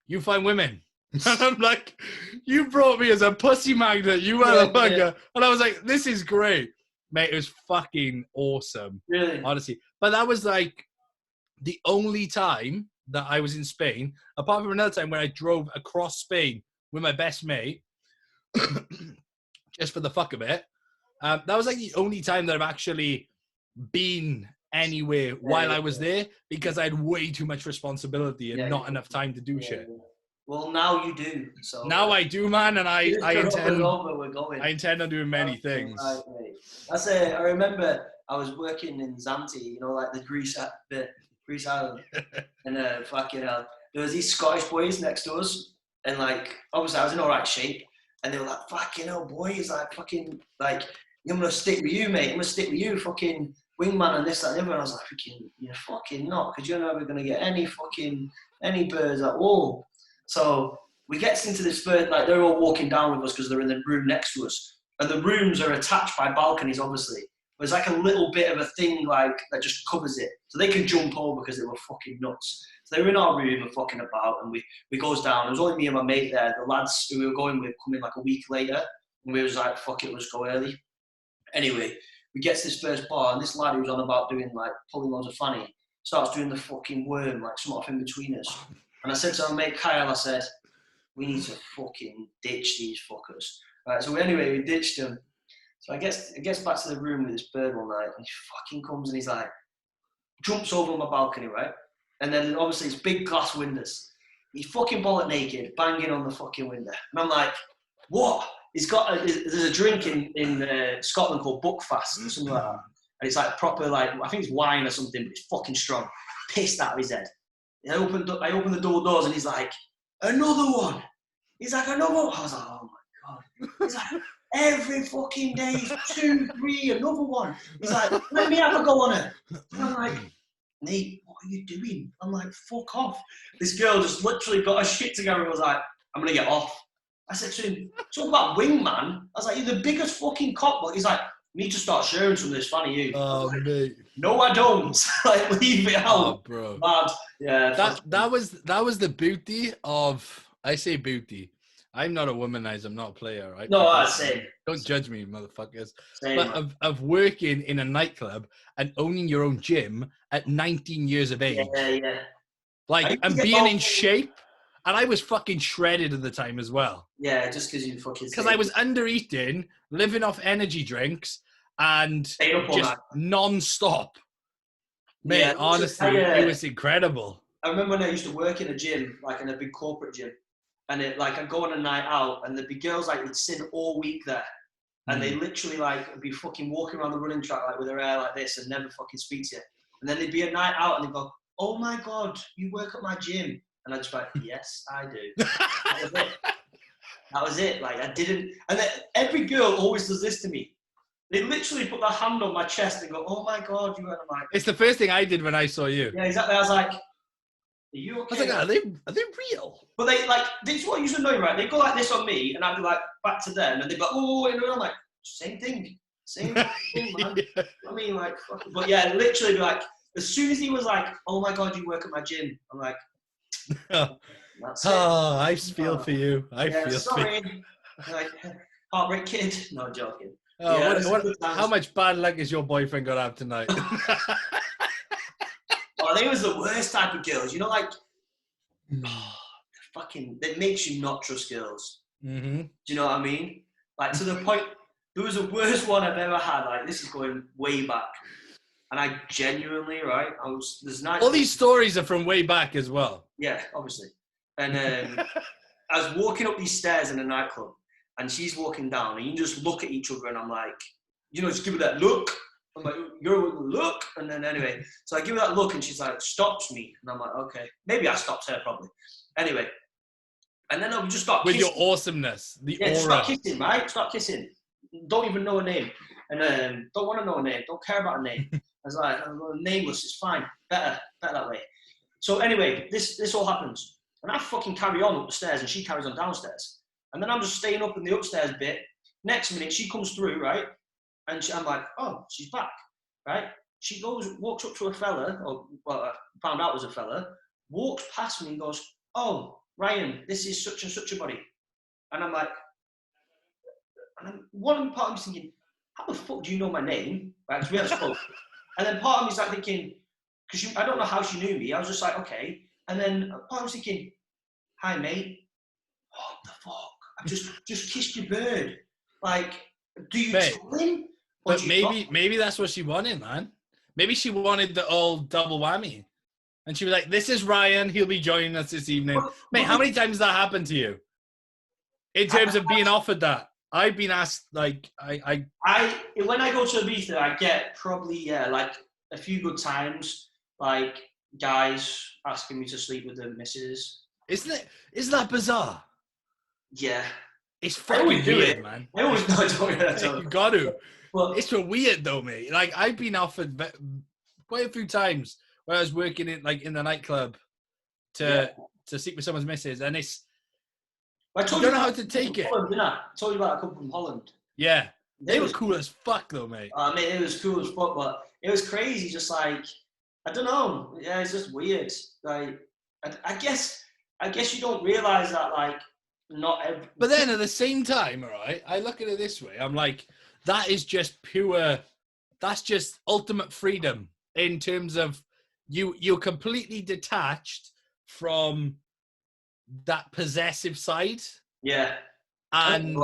you find women. And I'm like, "You brought me as a pussy magnet, you motherfucker." Yeah. And I was like, "This is great." Mate, it was fucking awesome. Really? Honestly. But that was like the only time that I was in Spain, apart from another time when I drove across Spain with my best mate, just for the fuck of it. That was like the only time that I've actually been anywhere while I was there, because I had way too much responsibility and not enough time to do shit. Well, now you do. So now I do, man, and I intend. We're going. I intend on doing many things. Right, mate. That's it. I remember I was working in Zante, like the Greece Island, and fucking hell, there was these Scottish boys next to us, and like obviously I was in alright shape, and they were like, "Fucking hell, boys, like fucking like I'm gonna stick with you, mate. I'm gonna stick with you, fucking wingman and this, that, and the other." And I was like, "You're fucking not, because you're never gonna get any birds at all." So we get into this bird, like they're all walking down with us because they're in the room next to us, and the rooms are attached by balconies, obviously. There's like a little bit of a thing like that just covers it, so they can jump over because they were fucking nuts. So they were in our room and fucking about, and we goes down. It was only me and my mate there. The lads who we were going with come in like a week later, and we was like, "Fuck it, let's go early." Anyway, we get to this first bar, and this lad who was on about doing like pulling loads of fanny starts doing the fucking worm, like something off in between us. And I said to my mate Kyle, I said, "We need to fucking ditch these fuckers." Right, so anyway, we ditched them. So I gets back to the room with this bird one night, and he fucking comes and he's like, jumps over on my balcony, right? And then obviously it's big glass windows. He's fucking bollock naked, banging on the fucking window. And I'm like, "What?" There's a drink in Scotland called Buckfast or something like that. And it's like proper, like, I think it's wine or something, but it's fucking strong. Pissed out of his head. I opened the doors and he's like, "Another one." He's like, "Another one." I was like, "Oh my God." He's like, "Every fucking day, 2, 3, another one." He's like, "Let me have a go on it." And I'm like, "Nate, what are you doing?" I'm like, "Fuck off." This girl just literally got her shit together and was like, "I'm going to get off." I said to him, "Talk about wingman." I was like, "You're the biggest fucking cockblock." He's like, "You need to start sharing some of this funny you." Oh, like, mate. "No, I don't." Like, leave it out. Oh, bro. Mad. Yeah. That was the beauty of, I say beauty. I'm not a womanizer, I'm not a player, right? No, I say. Don't judge me, motherfuckers. Same. But of working in a nightclub and owning your own gym at 19 years of age. Yeah. Like, and being in shape. And I was fucking shredded at the time as well. Yeah, just because you fucking... Because I was under eating, living off energy drinks, and just non-stop. Mate, yeah, honestly, it was incredible. I remember when I used to work in a gym, like in a big corporate gym, and I'd go on a night out, and there'd be girls like would sit all week there, and they literally like would be fucking walking around the running track like with their hair like this and never fucking speak to you. And then they'd be a night out and they'd go, "Oh my God, you work at my gym." And I just like, "Yes, I do." That was it. Like, I didn't. And then every girl always does this to me. They literally put their hand on my chest and go, "Oh my God, you." And I'm like, it's the first thing I did when I saw you. Yeah, exactly. I was like, "Are you okay?" I was like, are they real? But they like, this is what you should know, right? They go like this on me, and I'd be like back to them, and they'd be like, "Oh," and I'm like, "Same thing." Same thing, man. I mean, like, but yeah, literally, like, as soon as he was like, "Oh my God, you work at my gym," I'm like, "That's it." Oh, I feel for you. I Yeah, feel for you. sorry. Like, heartbreak kid. No, joking. Oh, Yeah, it was good how times. much bad luck is your boyfriend gonna have tonight? Oh, I think it was the worst type of girls. You know, like, fucking, that makes you not trust girls. Mm-hmm. Do you know what I mean? Like, to the point, there was the worst one I've ever had. Like, this is going way back. And I genuinely, right, there's nights. All these stories are from way back as well. Yeah, obviously. And I was walking up these stairs in a nightclub, and she's walking down, and you just look at each other, and I'm like, just give her that look. I'm like, you're look. And then anyway, so I give her that look, and she's like, stops me. And I'm like, okay. Maybe I stopped her, probably. Anyway. And then I would just start with kissing. your awesomeness, the aura. Start kissing, right? Start kissing. Don't even know a name. And don't want to know a name. Don't care about a name. I was like, I'm nameless. It's fine. Better that way. So anyway, this all happens. And I fucking carry on up the stairs, and she carries on downstairs. And then I'm just staying up in the upstairs bit. Next minute, she comes through, right? And I'm like, oh, she's back, right? She walks up to a fella, or well, I found out it was a fella, walks past me and goes, oh, Ryan, this is such and such a body. And I'm like, one part of me's thinking, how the fuck do you know my name? Right, because we haven't spoken. And then part of me's like thinking, because I don't know how she knew me. I was just like, okay. And then part of me was thinking, hi, mate. What the fuck? I just kissed your bird. Like, do you tell him? But maybe that's what she wanted, man. Maybe she wanted the old double whammy. And she was like, this is Ryan. He'll be joining us this evening. Mate, how many times has that happened to you? In terms of being offered that? I've been asked, like, when I go to Ibiza, I get probably, like, a few good times, like, guys asking me to sleep with their missus. Isn't that bizarre? Yeah. It's fucking weird, man. I always know. You got to. Well, it's so weird, though, mate. Like, I've been offered quite a few times where I was working in the nightclub to sleep with someone's missus, and it's, I don't know how to take it. Holland, didn't I? Told you about a couple from Holland. Yeah. They were cool as fuck, though, mate. I mean, it was cool as fuck, but it was crazy. Just like, I don't know. Yeah, it's just weird. Like, I guess you don't realize that, like, not every. But then at the same time, all right, I look at it this way. I'm like, that is just pure. That's just ultimate freedom in terms of you're completely detached from that possessive side. Yeah. And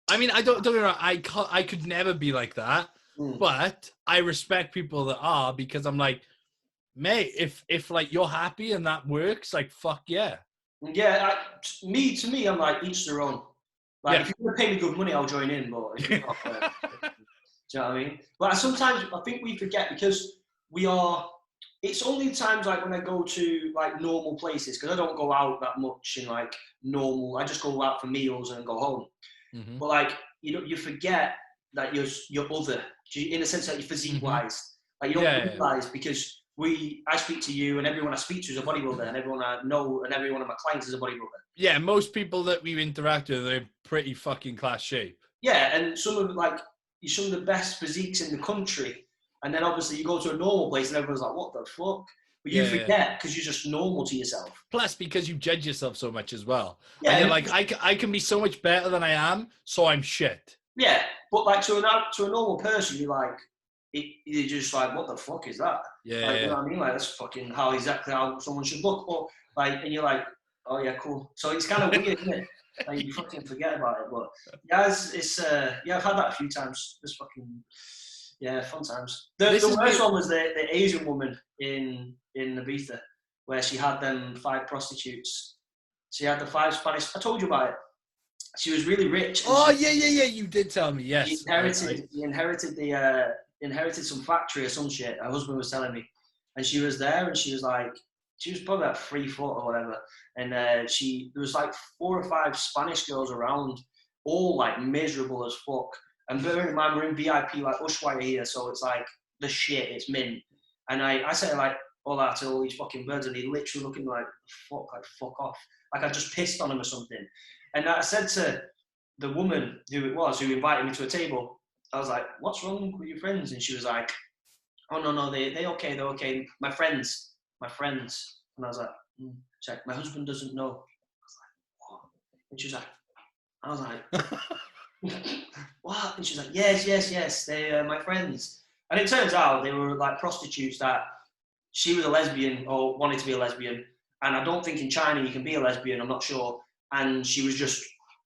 I mean, don't get me wrong, I could never be like that, but I respect people that are, because I'm like, mate, if like you're happy and that works, like, fuck yeah. Yeah, to me, I'm like, each their own. Like, if you're gonna pay me good money, I'll join in. But if you're not, do you know what I mean? But sometimes I think we forget, because we are. It's only times like when I go to like normal places, because I don't go out that much in like normal. I just go out for meals and go home. Mm-hmm. But like, you forget that you're other, in a sense that you're physique wise. Like, you don't realize, because I speak to you, and everyone I speak to is a bodybuilder, and everyone I know and every one of my clients is a bodybuilder. Yeah, most people that we interact with are in pretty fucking class shape. Yeah, and some of the best physiques in the country. And then obviously you go to a normal place and everyone's like, what the fuck? But you forget, because you're just normal to yourself. Plus, because you judge yourself so much as well. Yeah, and you're like, I can be so much better than I am, so I'm shit. Yeah, but like to a normal person, you're like, you're just like, what the fuck is that? Yeah, like, you know what I mean? Like, that's fucking exactly how someone should look. Or like, and you're like, oh yeah, cool. So it's kind of weird, isn't it? Like, you fucking forget about it. But yeah, it's I've had that a few times. It's fucking. Yeah, fun times. The worst one was the Asian woman in Ibiza, where she had them 5 prostitutes. She had the 5 Spanish. I told you about it. She was really rich. Oh yeah. You did tell me. Yes. She inherited some factory or some shit. Her husband was telling me, and she was there, and she was probably like 3 foot or whatever, and there was like 4 or 5 Spanish girls around, all like miserable as fuck. And bearing in mind, we're in VIP, like Ushuaia here, so it's like the shit, it's mint. And I said like all that to all these fucking birds, and they literally looking like fuck off. Like I just pissed on them or something. And I said to the woman who it was, who invited me to a table, I was like, what's wrong with your friends? And she was like, oh, no, they okay, they're okay. My friends. And I was like, she's like, my husband doesn't know. I was like, what? And she was like, I was like, what? And she's like, yes, they're my friends. And it turns out they were like prostitutes that she was a lesbian or wanted to be a lesbian. And I don't think in China you can be a lesbian, I'm not sure. And she was just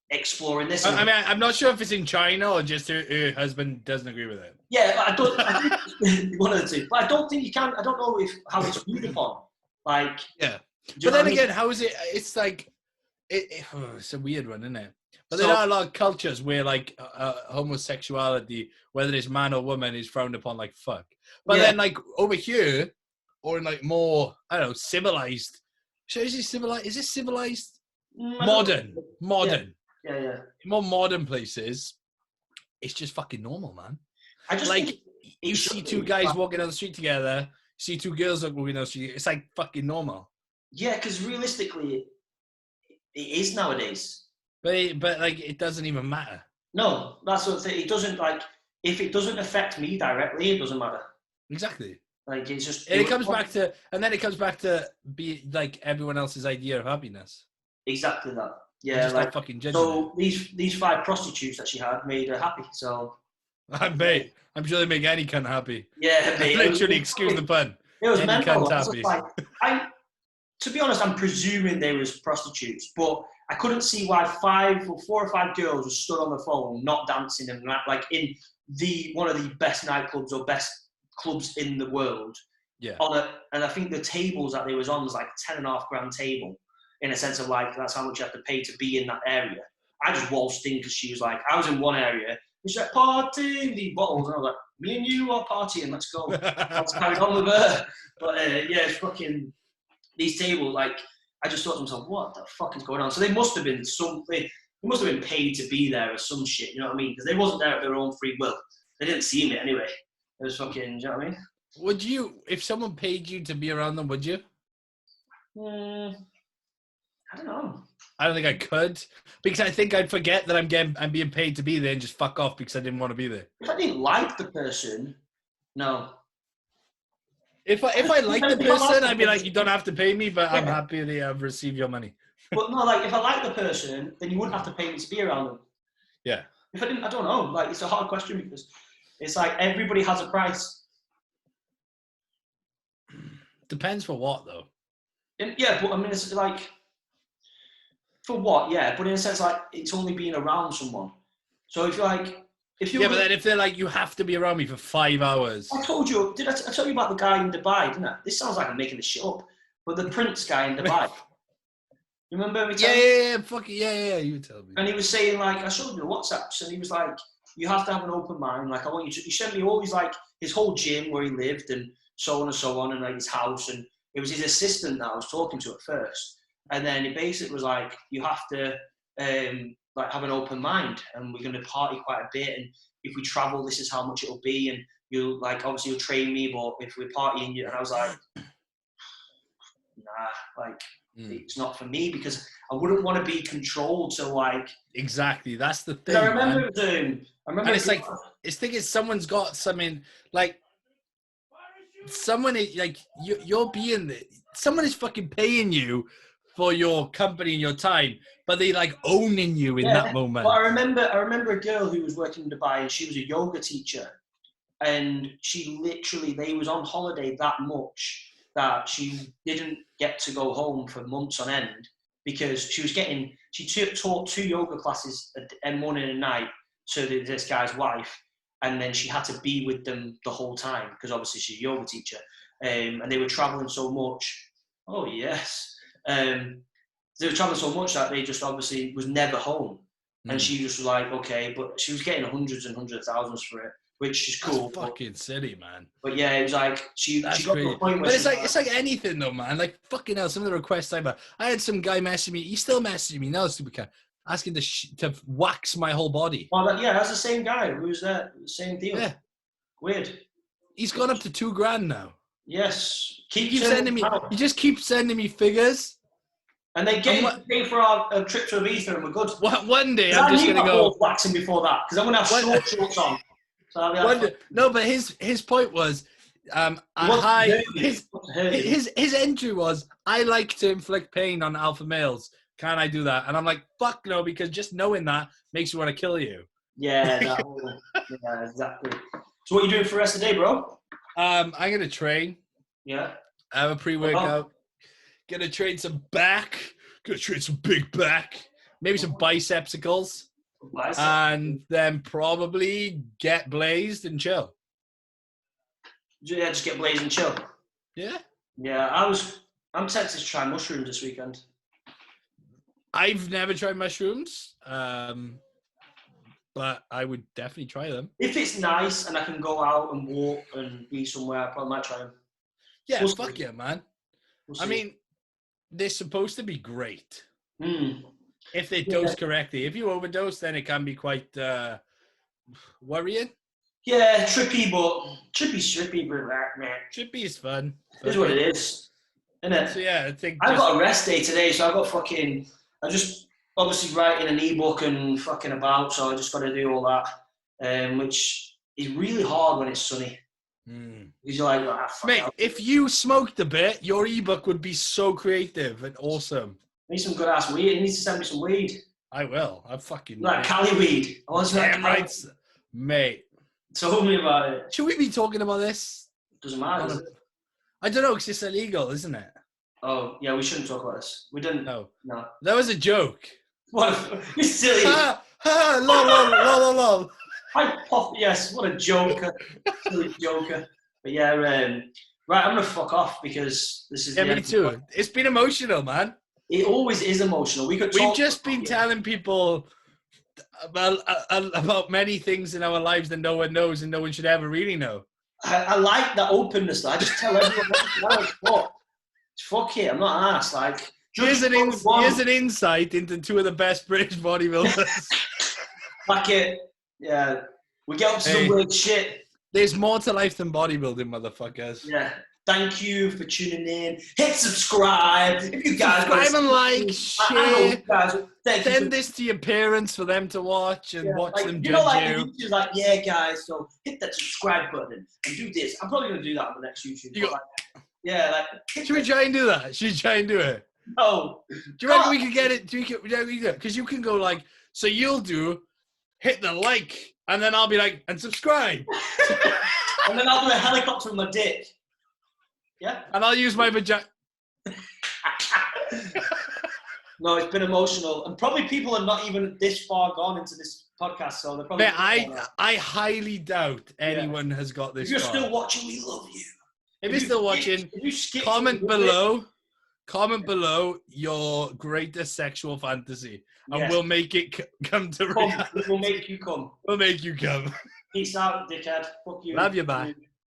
exploring this. I mean, I'm not sure if it's in China or just her husband doesn't agree with it. Yeah, but I think one of the two. But I don't think you can. I don't know how it's viewed upon. Like, yeah. But then again, how is it? It's like, it's a weird one, isn't it? But there are a lot of cultures where like homosexuality, whether it's man or woman, is frowned upon like fuck. But then like over here, or in like more, I don't know, civilized. So is it civilized? Is it civilized? Modern. Yeah. In more modern places, it's just fucking normal, man. I just like you see two guys walking down the street together, see two girls walking down the street. It's like fucking normal. Yeah, because realistically, it is nowadays. But like it doesn't even matter. No, that's what it doesn't like. If it doesn't affect me directly, it doesn't matter. Exactly. Like it's just. And it comes back to be like everyone else's idea of happiness. Exactly that. Yeah, like fucking judging. So these 5 prostitutes that she had made her happy. So. Mate, I'm sure they make any cunt happy. Yeah, mate. Literally, excuse the pun. It was mental. Happy. To be honest, I'm presuming they was prostitutes, but I couldn't see why 4 or 5 girls were stood on the phone, not dancing, and like in one of the best nightclubs or best clubs in the world. Yeah. And I think the tables that they was on was like a $10.5 grand, in a sense of like that's how much you have to pay to be in that area. I just waltzed in because she was like, I was in one area, and she's like, party, the bottles, and I was like, me and you are partying, let's go. Let's carry on with her. But yeah, it's fucking these tables, like, I just thought to myself, what the fuck is going on? So they must have been paid to be there or some shit, you know what I mean? Because they wasn't there of their own free will. They didn't see me anyway. It was fucking, you know what I mean? Would you, if someone paid you to be around them, would you? I don't know. I don't think I could, because I think I'd forget that I'm being paid to be there and just fuck off because I didn't want to be there. If I didn't like the person, no. If I like the person, I'd be like, you don't have to pay me, but I'm happy that I've received your money. But no, like if I like the person, then you wouldn't have to pay me to be around them. Yeah. If I didn't, I don't know. Like it's a hard question because it's like everybody has a price. Depends for what though. Yeah, but I mean, it's like for what? Yeah, but in a sense, like it's only being around someone. So if you're like. But then if they're like, you have to be around me for 5 hours. I told you, I tell you about the guy in Dubai, didn't I? This sounds like I'm making this shit up. But the Prince guy in Dubai. You remember me telling Yeah, you tell me. And he was saying, like, I showed you the WhatsApps, and he was like, you have to have an open mind. Like, I want you to, he sent me all his, like, his whole gym where he lived and so on, and like his house. And it was his assistant that I was talking to at first. And then it basically was like, you have to, like have an open mind, and we're going to party quite a bit, and if we travel this is how much it'll be, and you'll like obviously you'll train me, but if we're partying, and I was like, nah, like it's not for me because I wouldn't want to be controlled. So like exactly, that's the thing. I remember and it's like it's someone's got something like someone like you're being someone is fucking paying you for your company and your time, but they like owning you in that moment. But I remember a girl who was working in Dubai, and she was a yoga teacher, and she literally, they was on holiday that much that she didn't get to go home for months on end because she taught 2 yoga classes a morning and night to this guy's wife, and then she had to be with them the whole time because obviously she's a yoga teacher, and they were traveling so much. Oh yes. They were traveling so much that they just obviously was never home, and she just was like, okay, but she was getting hundreds and hundreds of thousands for it, which is cool. That's fucking silly, man. But yeah, it was like she got to a point where. But it's like anything though, man. Like fucking hell, some of the requests I had some guy messaging me. He's still messaging me now, Supercar, asking to wax my whole body. Well, that's the same guy who was there. Same deal. Yeah. Weird. He's gone up to $2,000 now. Yes. Keep sending me. He just keeps sending me figures. And they pay for our trip to Ibiza, and we're good. One day I'm just going to go waxing before that because I'm going to have short shorts on. So I'll be like, No, but his point was, his entry was, I like to inflict pain on alpha males. Can I do that? And I'm like, fuck no, because just knowing that makes you want to kill you. yeah, yeah, exactly. So what are you doing for the rest of the day, bro? I'm gonna train. Yeah. I have a pre-workout. Gonna train some back. Gonna train some big back. Maybe some bicepsicles. And then probably get blazed and chill. Yeah, just get blazed and chill. Yeah. Yeah, I'm tempted to try mushrooms this weekend. I've never tried mushrooms, but I would definitely try them. If it's nice and I can go out and walk and be somewhere, I probably might try them. Yeah, fuck yeah, man. I mean, they're supposed to be great. If they're dosed correctly. If you overdose, then it can be quite worrying. Yeah, trippy, but trippy, but man. Trippy is fun. It is what it is, isn't it? So yeah, I think I've got a rest day today, so I just obviously writing an ebook and fucking about, so I just got to do all that, which is really hard when it's sunny. Because you're like, mate, if you smoked a bit, your ebook would be so creative and awesome. I need some good ass weed. You need to send me some weed. I will. I fucking like Cali weed. I want some right, mate. Tell me about it. Should we be talking about this? Doesn't matter. Does it? I don't know, because it's illegal, isn't it? Oh yeah, we shouldn't talk about this. We didn't. No. That was a joke. What? You're silly. Lol. Yes, what a joker. Silly joker. But yeah, right, I'm gonna fuck off because this is. Yeah, me too. It's been emotional, man. It always is emotional. We've just been telling people about many things in our lives that no one knows and no one should ever really know. I like that openness. Though. I just tell everyone, fuck it, I'm not an ass. Like, here's an insight into two of the best British bodybuilders. Fuck it. Yeah. We get up to some weird shit. There's more to life than bodybuilding, motherfuckers. Yeah. Thank you for tuning in. Hit subscribe. If you guys subscribe and like, share. Send this to your parents for them to watch and watch them judge you. You're like, yeah, guys, so hit that subscribe button and do this. I'm probably going to do that on the next YouTube. Should we try and do that? Should we try and do it? No. Do you reckon we could get it? Because you can go like, so you'll do, hit the like, and then I'll be like, and subscribe. And then I'll do a helicopter with my dick. Yeah. And I'll use my vagina. No, it's been emotional. And probably people are not even this far gone into this podcast, so they're probably... I highly doubt anyone has got this far. If you're far. still watching, we love you. If you're still watching, comment below. Comment below your greatest sexual fantasy. And we'll make it come to reality. We'll make you come. We'll make you come. Peace out, dickhead. Fuck you. Love you, bye.